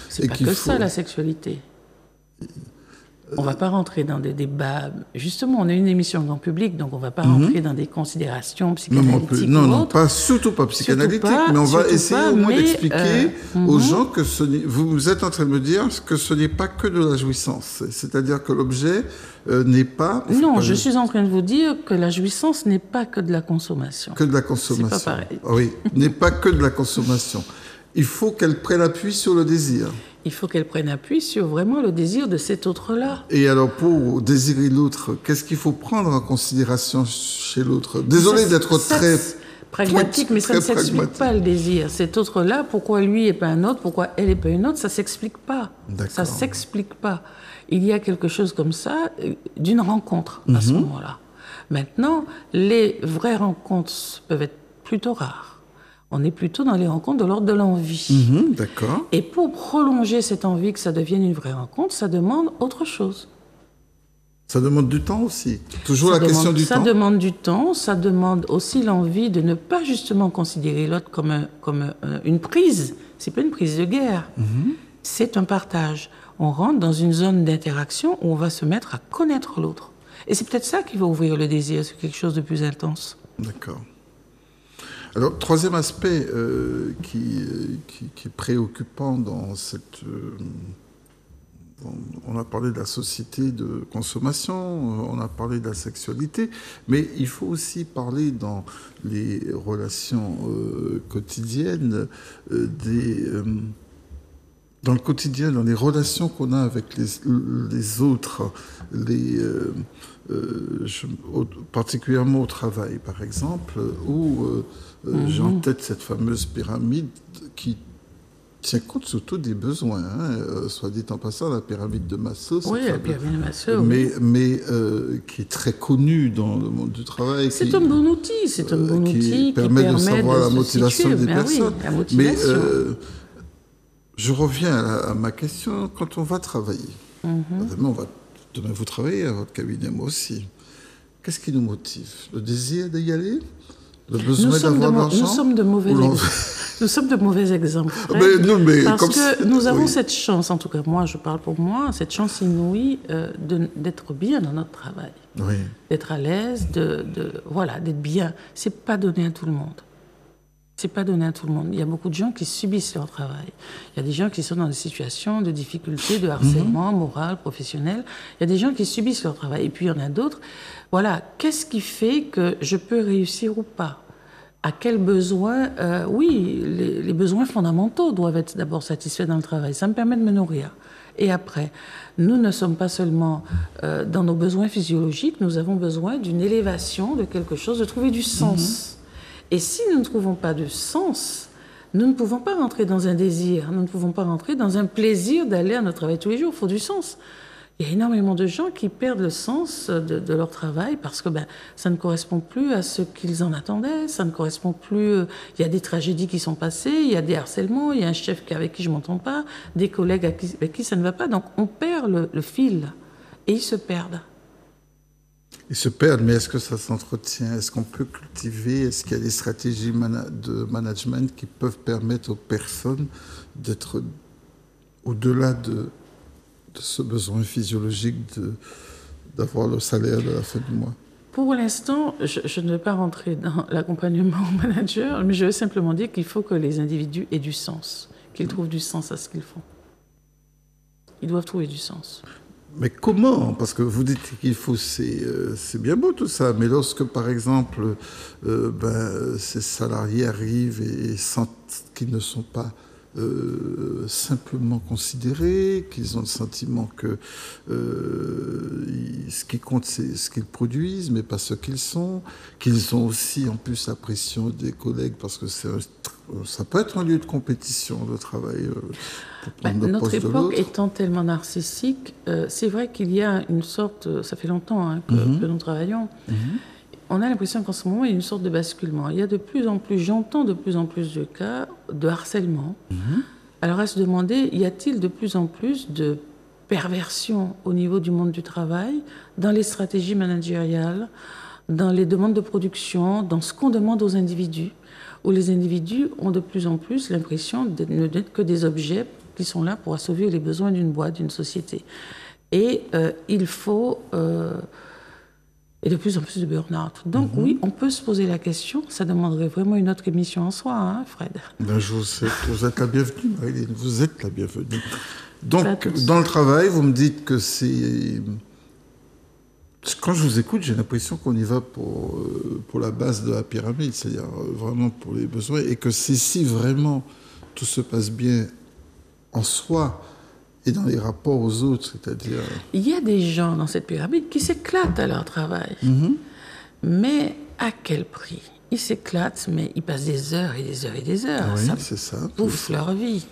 C'est pas que ça la sexualité. On ne va pas rentrer dans des débats. Justement, on a une émission grand public, donc on ne va pas rentrer dans des considérations psychanalytiques. Non, surtout pas psychanalytiques, mais on va essayer au moins d'expliquer aux gens que vous êtes en train de me dire que ce n'est pas que de la jouissance. C'est-à-dire que l'objet n'est pas... Non, je suis en train de vous dire que la jouissance n'est pas que de la consommation. Que de la consommation. C'est pas pareil. Oui, n'est pas que de la consommation. Il faut qu'elle prenne appui sur le désir. Il faut qu'elle prenne appui sur vraiment le désir de cet autre-là. Et alors, pour désirer l'autre, qu'est-ce qu'il faut prendre en considération chez l'autre? Désolé d'être très pragmatique, mais ça ne s'explique pas le désir. Cet autre-là, pourquoi lui et pas un autre, pourquoi elle et pas une autre, ça s'explique pas. Ça s'explique pas. Il y a quelque chose comme ça d'une rencontre à ce moment-là. Maintenant, les vraies rencontres peuvent être plutôt rares. On est plutôt dans les rencontres de l'ordre de l'envie. D'accord. Et pour prolonger cette envie, que ça devienne une vraie rencontre, ça demande autre chose. Ça demande du temps aussi. Toujours la question du temps. Ça demande du temps, ça demande aussi l'envie de ne pas justement considérer l'autre comme une prise. C'est pas une prise de guerre. C'est un partage. On rentre dans une zone d'interaction où on va se mettre à connaître l'autre. Et c'est peut-être ça qui va ouvrir le désir, c'est quelque chose de plus intense. D'accord. Alors, troisième aspect qui est préoccupant dans cette... on a parlé de la société de consommation, on a parlé de la sexualité, mais il faut aussi parler dans les relations quotidiennes, dans le quotidien, dans les relations qu'on a avec les autres, particulièrement au travail, par exemple, où j'ai en tête cette fameuse pyramide qui tient compte surtout des besoins, soit dit en passant, la pyramide de Maslow. Oui, la pyramide de Maslow. Mais qui est très connue dans le monde du travail. C'est un bon outil, qui permet de savoir la motivation des personnes. Oui, la motivation. Mais je reviens à ma question, quand on va travailler, demain vous travaillez à votre cabinet, moi aussi. Qu'est-ce qui nous motive? Le désir d'y aller? Le besoin d'avoir de l'argent? Nous sommes de mauvais exemples. Parce que nous avons cette chance, en tout cas moi, je parle pour moi, cette chance inouïe d'être bien dans notre travail. Oui. D'être à l'aise, d'être bien. C'est pas donné à tout le monde. C'est pas donné à tout le monde. Il y a beaucoup de gens qui subissent leur travail. Il y a des gens qui sont dans des situations de difficulté, de harcèlement moral, professionnel. Il y a des gens qui subissent leur travail. Et puis il y en a d'autres. Voilà. Qu'est-ce qui fait que je peux réussir ou pas? À quels besoins? Oui, les besoins fondamentaux doivent être d'abord satisfaits dans le travail. Ça me permet de me nourrir. Et après, nous ne sommes pas seulement dans nos besoins physiologiques, nous avons besoin d'une élévation de quelque chose, de trouver du sens. Et si nous ne trouvons pas de sens, nous ne pouvons pas rentrer dans un désir, nous ne pouvons pas rentrer dans un plaisir d'aller à notre travail tous les jours. Il faut du sens. Il y a énormément de gens qui perdent le sens de leur travail parce que ça ne correspond plus à ce qu'ils en attendaient, ça ne correspond plus... Il y a des tragédies qui sont passées, il y a des harcèlements, il y a un chef avec qui je ne m'entends pas, des collègues avec qui ça ne va pas. Donc on perd le fil et ils se perdent. Ils se perdent, mais est-ce que ça s'entretient? Est-ce qu'on peut cultiver? Est-ce qu'il y a des stratégies de management qui peuvent permettre aux personnes d'être au-delà de ce besoin physiologique d'avoir le salaire de la fin du mois? Pour l'instant, je ne vais pas rentrer dans l'accompagnement au manager, mais je veux simplement dire qu'il faut que les individus aient du sens, qu'ils trouvent du sens à ce qu'ils font. Ils doivent trouver du sens. Mais comment? Parce que vous dites qu'il faut, c'est bien beau tout ça, mais lorsque, par exemple, ces salariés arrivent et sentent qu'ils ne sont pas simplement considérés, qu'ils ont le sentiment que ce qui compte, c'est ce qu'ils produisent, mais pas ce qu'ils sont, qu'ils ont aussi en plus la pression des collègues, parce que ça peut être un lieu de compétition, le travail. Notre époque étant tellement narcissique, c'est vrai qu'il y a une sorte, ça fait longtemps que nous travaillons, on a l'impression qu'en ce moment, il y a une sorte de basculement. Il y a de plus en plus, j'entends de plus en plus de cas de harcèlement. Alors à se demander, y a-t-il de plus en plus de perversion au niveau du monde du travail, dans les stratégies managériales, dans les demandes de production, dans ce qu'on demande aux individus, où les individus ont de plus en plus l'impression de n'être que des objets qui sont là pour assouvir les besoins d'une boîte, d'une société. Et il faut... et de plus en plus de burn-out. Donc oui, on peut se poser la question, ça demanderait vraiment une autre émission en soi, hein, Fred? Ben, vous êtes la bienvenue, Marilyn, vous êtes la bienvenue. Donc, dans le travail, vous me dites que c'est... Quand je vous écoute, j'ai l'impression qu'on y va pour la base de la pyramide, c'est-à-dire vraiment pour les besoins, et que si vraiment tout se passe bien en soi et dans les rapports aux autres, c'est-à-dire... Il y a des gens dans cette pyramide qui s'éclatent à leur travail. Mais à quel prix? Ils s'éclatent, mais ils passent des heures et des heures et des heures. Oui, ça bouffe leur vie.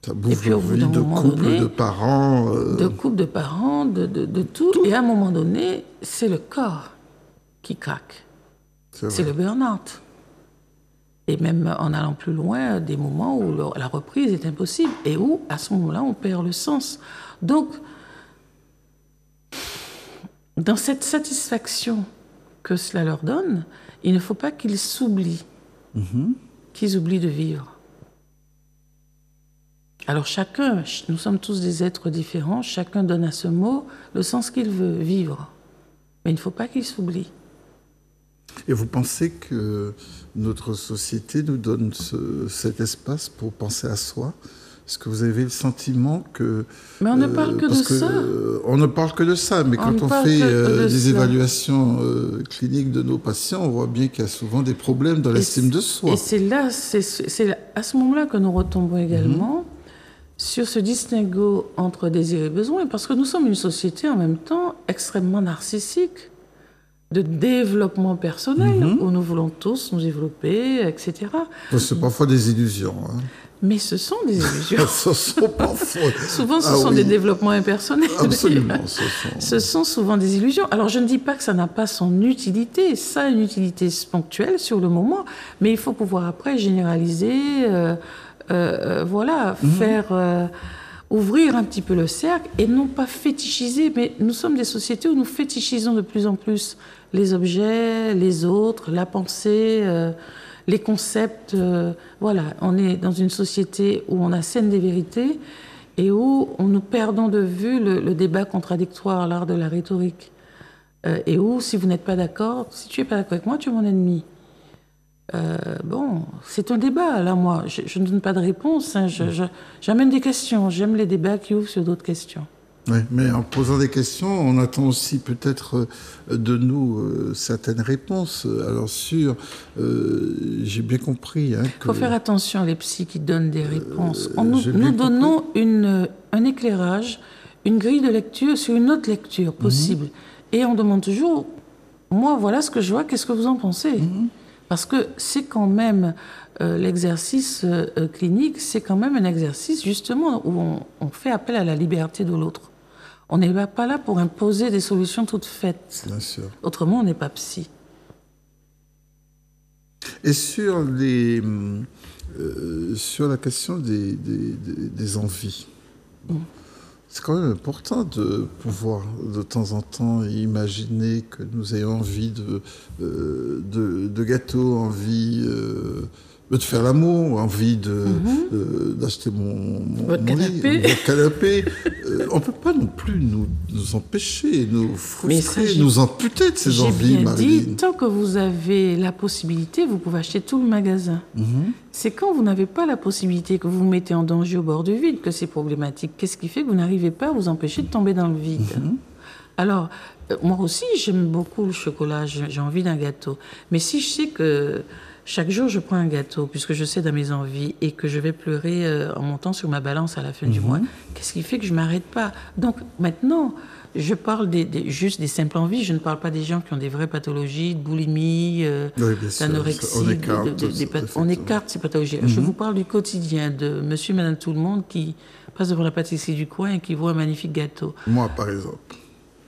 Ça bouffe leur vie de couple, de parents. De couple, de parents, de tout. Et à un moment donné, c'est le corps qui craque. C'est le burn-out. Et même en allant plus loin, des moments où la reprise est impossible et où, à ce moment-là, on perd le sens. Donc, dans cette satisfaction que cela leur donne, il ne faut pas qu'ils s'oublient, qu'ils oublient de vivre. Alors chacun, nous sommes tous des êtres différents, chacun donne à ce mot le sens qu'il veut, vivre. Mais il ne faut pas qu'il s'oublie. Et vous pensez que notre société nous donne cet espace pour penser à soi? Est-ce que vous avez le sentiment que... Mais on ne parle que de ça. On ne parle que de ça, mais quand on fait des évaluations cliniques de nos patients, on voit bien qu'il y a souvent des problèmes dans l'estime de soi. Et c'est à ce moment-là que nous retombons également sur ce distinguo entre désir et besoin, parce que nous sommes une société en même temps extrêmement narcissique, de développement personnel, où nous voulons tous nous développer, etc. C'est parfois des illusions. Hein. Mais ce sont des illusions. Ce sont parfois... Souvent, ce sont des développements impersonnels. Absolument. Ce sont souvent des illusions. Alors, je ne dis pas que ça n'a pas son utilité. Ça a une utilité ponctuelle sur le moment, mais il faut pouvoir après généraliser, faire... ouvrir un petit peu le cercle et non pas fétichiser, mais nous sommes des sociétés où nous fétichisons de plus en plus les objets, les autres, la pensée, les concepts. Voilà, on est dans une société où on assène des vérités et où nous perdons de vue le débat contradictoire, l'art de la rhétorique. Et où, si vous n'êtes pas d'accord, si tu n'es pas d'accord avec moi, tu es mon ennemi. Bon, c'est un débat, là, moi. Je ne donne pas de réponse. Hein. J'amène des questions. J'aime les débats qui ouvrent sur d'autres questions. Oui, mais en posant des questions, on attend aussi peut-être de nous certaines réponses. Alors j'ai bien compris... Il faut faire attention, les psys qui donnent des réponses. Nous donnons un éclairage, une grille de lecture sur une autre lecture possible. Et on demande toujours, moi, voilà ce que je vois, qu'est-ce que vous en pensez ? Parce que c'est quand même l'exercice clinique, c'est quand même un exercice justement où on fait appel à la liberté de l'autre. On n'est pas là pour imposer des solutions toutes faites. Bien sûr. Autrement, on n'est pas psy. Et sur la question des envies, C'est quand même important de pouvoir de temps en temps imaginer que nous ayons envie de gâteaux, envie de faire l'amour, envie d'acheter Votre mon canapé. lit, mon canapé. On ne peut pas non plus nous empêcher, nous frustrer, nous amputer de ces envies, J'ai bien Marilyn. dit, tant que vous avez la possibilité, vous pouvez acheter tout le magasin. C'est quand vous n'avez pas la possibilité, que vous vous mettez en danger au bord du vide, que c'est problématique. Qu'est-ce qui fait que vous n'arrivez pas à vous empêcher de tomber dans le vide? Alors, moi aussi, j'aime beaucoup le chocolat, j'ai envie d'un gâteau. Mais si je sais que chaque jour, je prends un gâteau, puisque je sais dans mes envies, et que je vais pleurer en montant sur ma balance à la fin du mois, qu'est-ce qui fait que je ne m'arrête pas? Donc, maintenant, je parle juste des simples envies. Je ne parle pas des gens qui ont des vraies pathologies, de boulimie, d'anorexie. On écarte ces pathologies. Je vous parle du quotidien de monsieur et madame tout le monde qui passe devant la pâtisserie du coin et qui voit un magnifique gâteau. Moi, par exemple.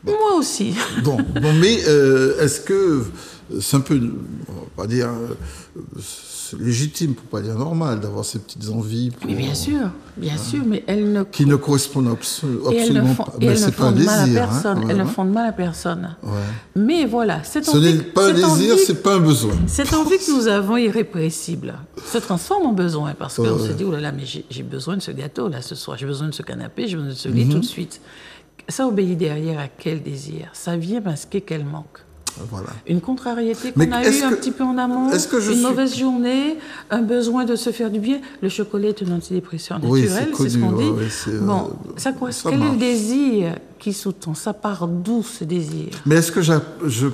Moi aussi. Bon, mais est-ce que c'est un peu, on va pas dire c'est légitime, pour pas dire normal, d'avoir ces petites envies Mais bien sûr, mais elles ne... qui ne correspondent absolument pas. Et elles ne fondent mal à désir, personne. Elles ne fondent mal à personne. Mais voilà, ce n'est pas un désir, c'est pas un besoin. Cette envie que nous avons irrépressible se transforme en besoin parce qu'on se dit, oh là là, mais j'ai besoin de ce gâteau là ce soir, j'ai besoin de ce canapé, j'ai besoin de ce lit tout de suite. Ça obéit derrière à quel désir? Ça vient masquer quel manque? Voilà. Une contrariété qu'on a eue un petit peu en amont, une mauvaise journée, un besoin de se faire du bien. Le chocolat est un antidépresseur naturel, c'est ce qu'on dit. Bon, ça correspond. Quel est le désir qui sous-tend? Ça part d'où ce désir? Mais est-ce que je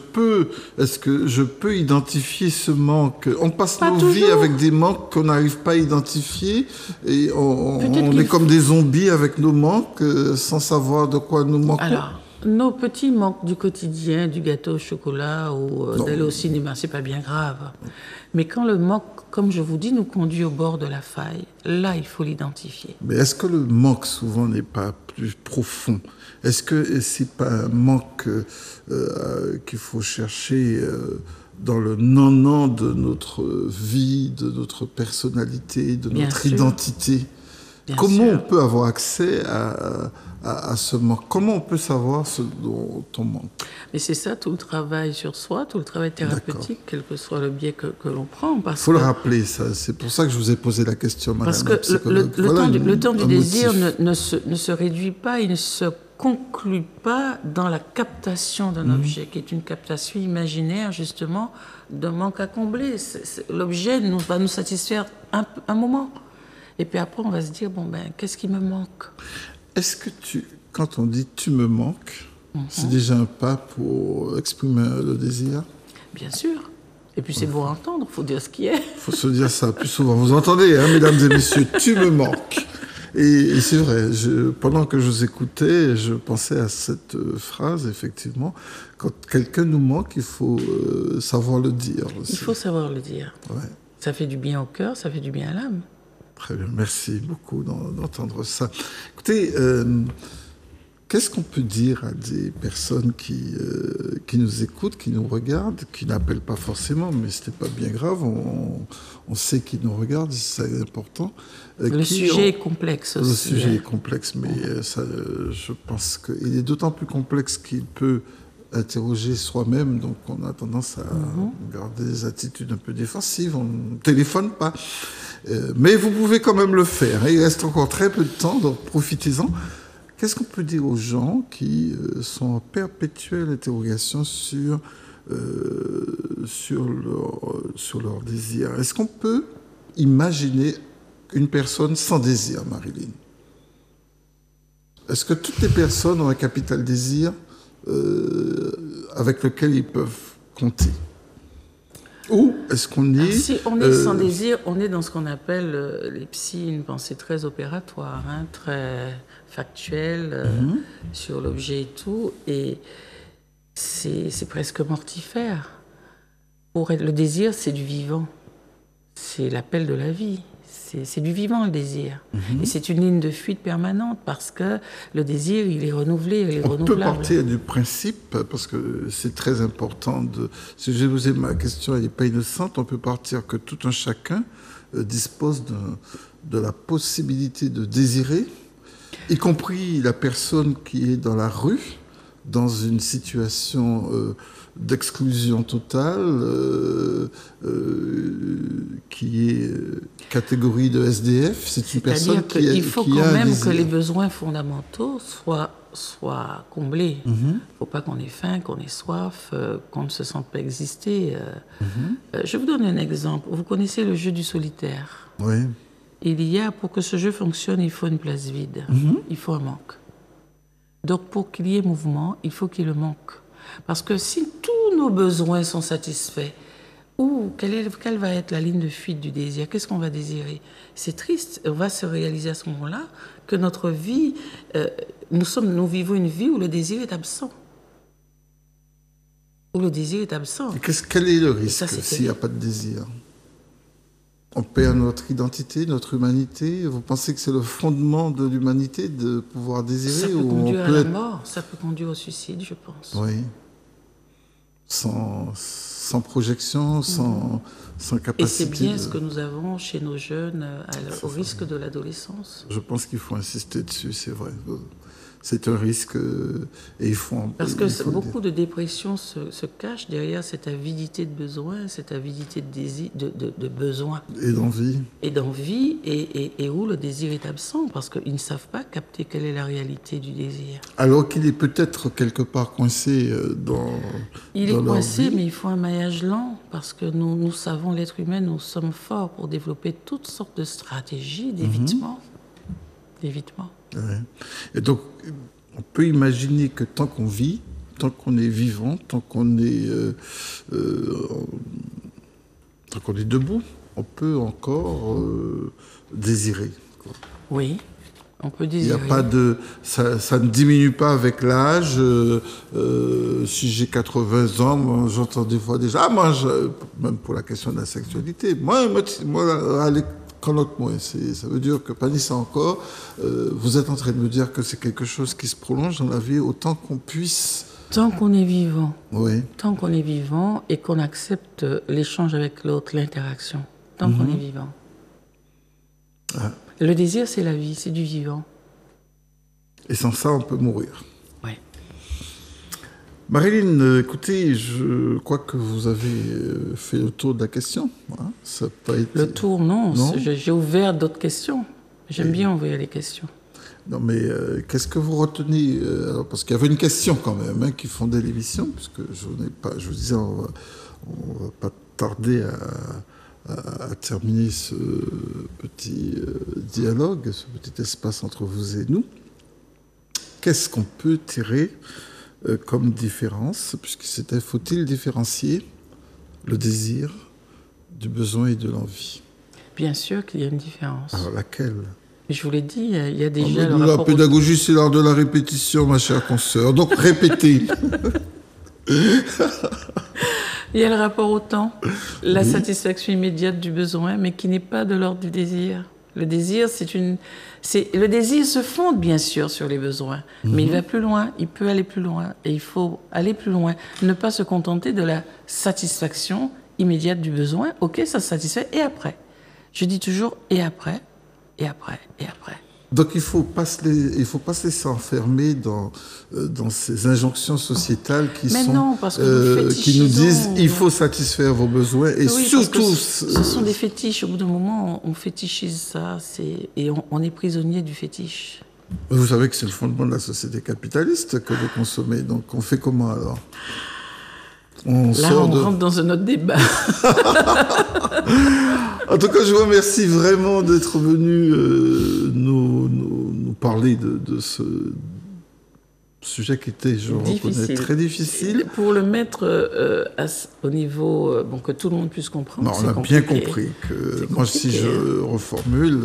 peux identifier ce manque? On passe nos vies avec des manques qu'on n'arrive pas à identifier et on est comme des zombies avec nos manques sans savoir de quoi nous manquons. Alors, nos petits manques du quotidien, du gâteau au chocolat ou d'aller au cinéma, c'est pas bien grave. Mais quand le manque, comme je vous dis, nous conduit au bord de la faille, là, il faut l'identifier. Mais est-ce que le manque, souvent, n'est pas plus profond? Est-ce que c'est pas un manque qu'il faut chercher dans le non-non de notre vie, de notre personnalité, de notre identité? Comment on peut avoir accès à ce manque? Comment on peut savoir ce dont on manque? Mais c'est ça, tout le travail sur soi, tout le travail thérapeutique, quel que soit le biais que l'on prend. Il faut le rappeler, ça. C'est pour ça que je vous ai posé la question, madame. Parce que le temps du désir ne se réduit pas, il ne se conclut pas dans la captation d'un objet, qui est une captation imaginaire, justement, d'un manque à combler. L'objet va nous satisfaire un moment. Et puis après, on va se dire, bon, ben, qu'est-ce qui me manque? Est-ce que quand on dit « tu me manques », c'est déjà un pas pour exprimer le désir? Bien sûr. Et puis c'est beau à entendre, il faut dire ce qui est. Il faut se dire ça plus souvent. Vous entendez, hein, mesdames et messieurs, « tu me manques ». Et c'est vrai, pendant que je vous écoutais, je pensais à cette phrase, effectivement. Quand quelqu'un nous manque, il faut savoir le dire aussi. Il faut savoir le dire. Ouais. Ça fait du bien au cœur, ça fait du bien à l'âme. Très bien, merci beaucoup d'entendre ça. Écoutez, qu'est-ce qu'on peut dire à des personnes qui nous écoutent, qui nous regardent, qui n'appellent pas forcément, mais ce n'est pas bien grave, on sait qu'ils nous regardent, c'est important. Le sujet est complexe aussi. Le sujet est complexe, mais je pense qu'il est d'autant plus complexe qu'il peut interroger soi-même, donc on a tendance à garder des attitudes un peu défensives, on ne téléphone pas. Mais vous pouvez quand même le faire. Il reste encore très peu de temps, donc profitez-en. Qu'est-ce qu'on peut dire aux gens qui sont en perpétuelle interrogation sur leur désir? Est-ce qu'on peut imaginer une personne sans désir, Marilyn? Est-ce que toutes les personnes ont un capital désir avec lequel ils peuvent compter? Ou est-ce qu'on est... Si on est sans désir, on est dans ce qu'on appelle, les psys, une pensée très opératoire, hein, très factuelle sur l'objet et tout. Et c'est presque mortifère. Le désir, c'est du vivant. C'est l'appel de la vie. C'est du vivant, le désir. Et c'est une ligne de fuite permanente parce que le désir, il est renouvelé, il est renouvelable. On peut partir du principe, parce que c'est très important si je vous ai ma question, elle n'est pas innocente, on peut partir que tout un chacun dispose de la possibilité de désirer Y compris la personne qui est dans la rue, dans une situation d'exclusion totale, qui est catégorie de SDF. C'est une personne qui a il faut quand même que les besoins fondamentaux soient comblés. Il ne faut pas qu'on ait faim, qu'on ait soif, qu'on ne se sente pas exister. Je vous donne un exemple. Vous connaissez le jeu du solitaire. Oui. Pour que ce jeu fonctionne, il faut une place vide. Il faut un manque. Donc, pour qu'il y ait mouvement, il faut qu'il y ait le manque. Parce que si tous nos besoins sont satisfaits, quelle va être la ligne de fuite du désir? Qu'est-ce qu'on va désirer? C'est triste. On va se réaliser à ce moment-là que notre vie, nous vivons une vie où le désir est absent. Où le désir est absent. Quel est le risque s'il n'y a pas de désir? On perd notre identité, notre humanité. Vous pensez que c'est le fondement de l'humanité de pouvoir désirer? Ça peut conduire à la mort, ça peut conduire au suicide, je pense. Oui. Sans projection, sans capacité. Et c'est bien ce que nous avons chez nos jeunes au risque de l'adolescence. Je pense qu'il faut insister dessus, c'est vrai. C'est un risque et il faut... Parce que beaucoup de dépression se cachent derrière cette avidité de besoin, cette avidité de désir, de besoin. Et d'envie. Et d'envie, et où le désir est absent, parce qu'ils ne savent pas capter quelle est la réalité du désir. Alors qu'il est peut-être quelque part coincé dans Il est coincé, mais il faut un maillage lent, parce que nous savons, l'être humain, nous sommes forts pour développer toutes sortes de stratégies d'évitement. D'évitement. Ouais. Et donc, on peut imaginer que tant qu'on vit, tant qu'on est vivant, tant qu'on est debout, on peut encore désirer. Oui, on peut désirer. Il n'y a pas de, ça ne diminue pas avec l'âge. Si j'ai 80 ans, moi, j'entends des fois déjà, même pour la question de la sexualité, moi ça veut dire que, Panissa encore, vous êtes en train de me dire que c'est quelque chose qui se prolonge dans la vie autant qu'on puisse. Tant qu'on est vivant. Oui. Tant qu'on est vivant et qu'on accepte l'échange avec l'autre, l'interaction. Tant qu'on est vivant. Ah. Le désir, c'est la vie, c'est du vivant. Et sans ça, on peut mourir. Oui. Marilyn, écoutez, je crois que vous avez fait le tour de la question. Hein, ça n'a pas été... Le tour, non. J'ai ouvert d'autres questions. J'aime bien ouvrir les questions. Non, mais qu'est-ce que vous retenez alors, parce qu'il y avait une question quand même qui fondait l'émission, puisque je vous disais, on va pas tarder à terminer ce petit dialogue, ce petit espace entre vous et nous. Qu'est-ce qu'on peut tirer comme différence, puisque c'était, faut-il différencier le désir du besoin et de l'envie? Bien sûr qu'il y a une différence. Alors laquelle? Je vous l'ai dit, il y a déjà le rapport... La pédagogie, c'est l'art de la répétition, ma chère consoeur. Donc répétez. Il y a le rapport au temps, la satisfaction immédiate du besoin, mais qui n'est pas de l'ordre du désir. Le désir, le désir se fonde bien sûr sur les besoins, mais il va plus loin, il peut aller plus loin, et il faut aller plus loin. Ne pas se contenter de la satisfaction immédiate du besoin. Ok, ça se satisfait, et après. Je dis toujours, et après, et après, et après. Donc il faut pas se laisser enfermer dans ces injonctions sociétales qui nous disent il faut satisfaire vos besoins et oui, surtout ce sont des fétiches. Au bout d'un moment, on fétichise ça, et on est prisonnier du fétiche. Vous savez que c'est le fondement de la société capitaliste que de consommer. Donc on fait comment alors? On rentre dans un autre débat. En tout cas, je vous remercie vraiment d'être venu nous parler de ce sujet qui était, je reconnais, très difficile. Pour le mettre au niveau que tout le monde puisse comprendre. Non, on a bien compris que, moi, si je reformule,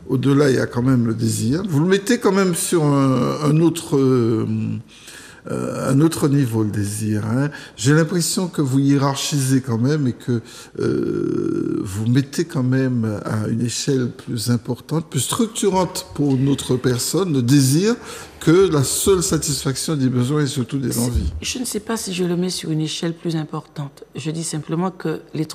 au-delà, il y a quand même le désir. Vous le mettez quand même sur un autre un autre niveau, le désir. Hein. J'ai l'impression que vous hiérarchisez quand même et que vous mettez quand même à une échelle plus importante, plus structurante pour notre personne, le désir, que la seule satisfaction des besoins et surtout des envies. Je ne sais pas si je le mets sur une échelle plus importante. Je dis simplement que les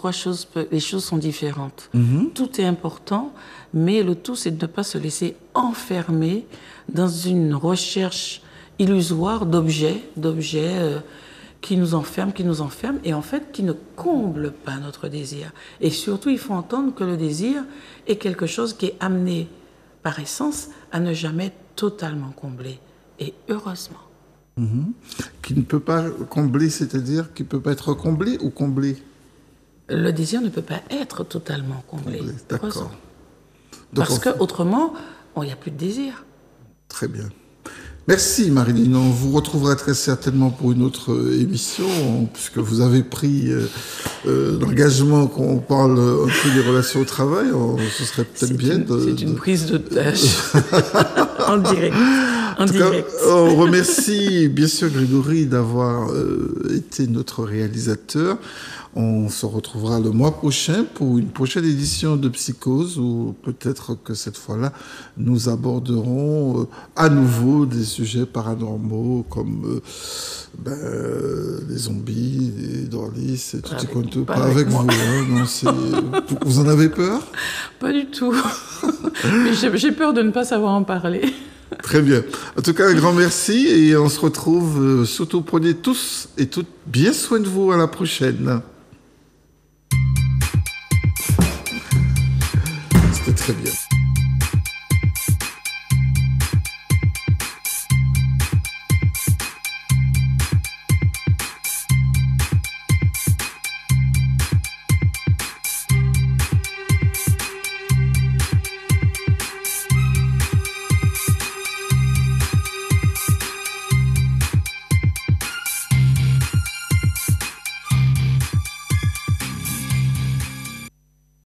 choses sont différentes. Tout est important, mais le tout, c'est de ne pas se laisser enfermer dans une recherche illusoire d'objets qui nous enferment, et en fait qui ne comblent pas notre désir. Et surtout, il faut entendre que le désir est quelque chose qui est amené par essence à ne jamais totalement comblé, et heureusement. Qui ne peut pas combler, c'est-à-dire qui ne peut pas être comblé ou comblé? Le désir ne peut pas être totalement comblé, d'accord. Parce qu'autrement, il n'y a plus de désir. Très bien. Merci Marilyn, on vous retrouvera très certainement pour une autre émission, puisque vous avez pris l'engagement qu'on parle un peu des relations au travail, ce serait peut-être bien C'est une prise de tâche en direct. En tout cas, on remercie bien sûr Grégory d'avoir été notre réalisateur. On se retrouvera le mois prochain pour une prochaine édition de Psychose, où peut-être que cette fois-là, nous aborderons à nouveau des sujets paranormaux comme les zombies, les drôlistes, et tout et pas avec vous. Hein, non, vous en avez peur? Pas du tout. Mais j'ai peur de ne pas savoir en parler. Très bien. En tout cas, un grand merci et on se retrouve. Surtout, prenez tous et toutes bien soin de vous. À la prochaine. C'était très bien.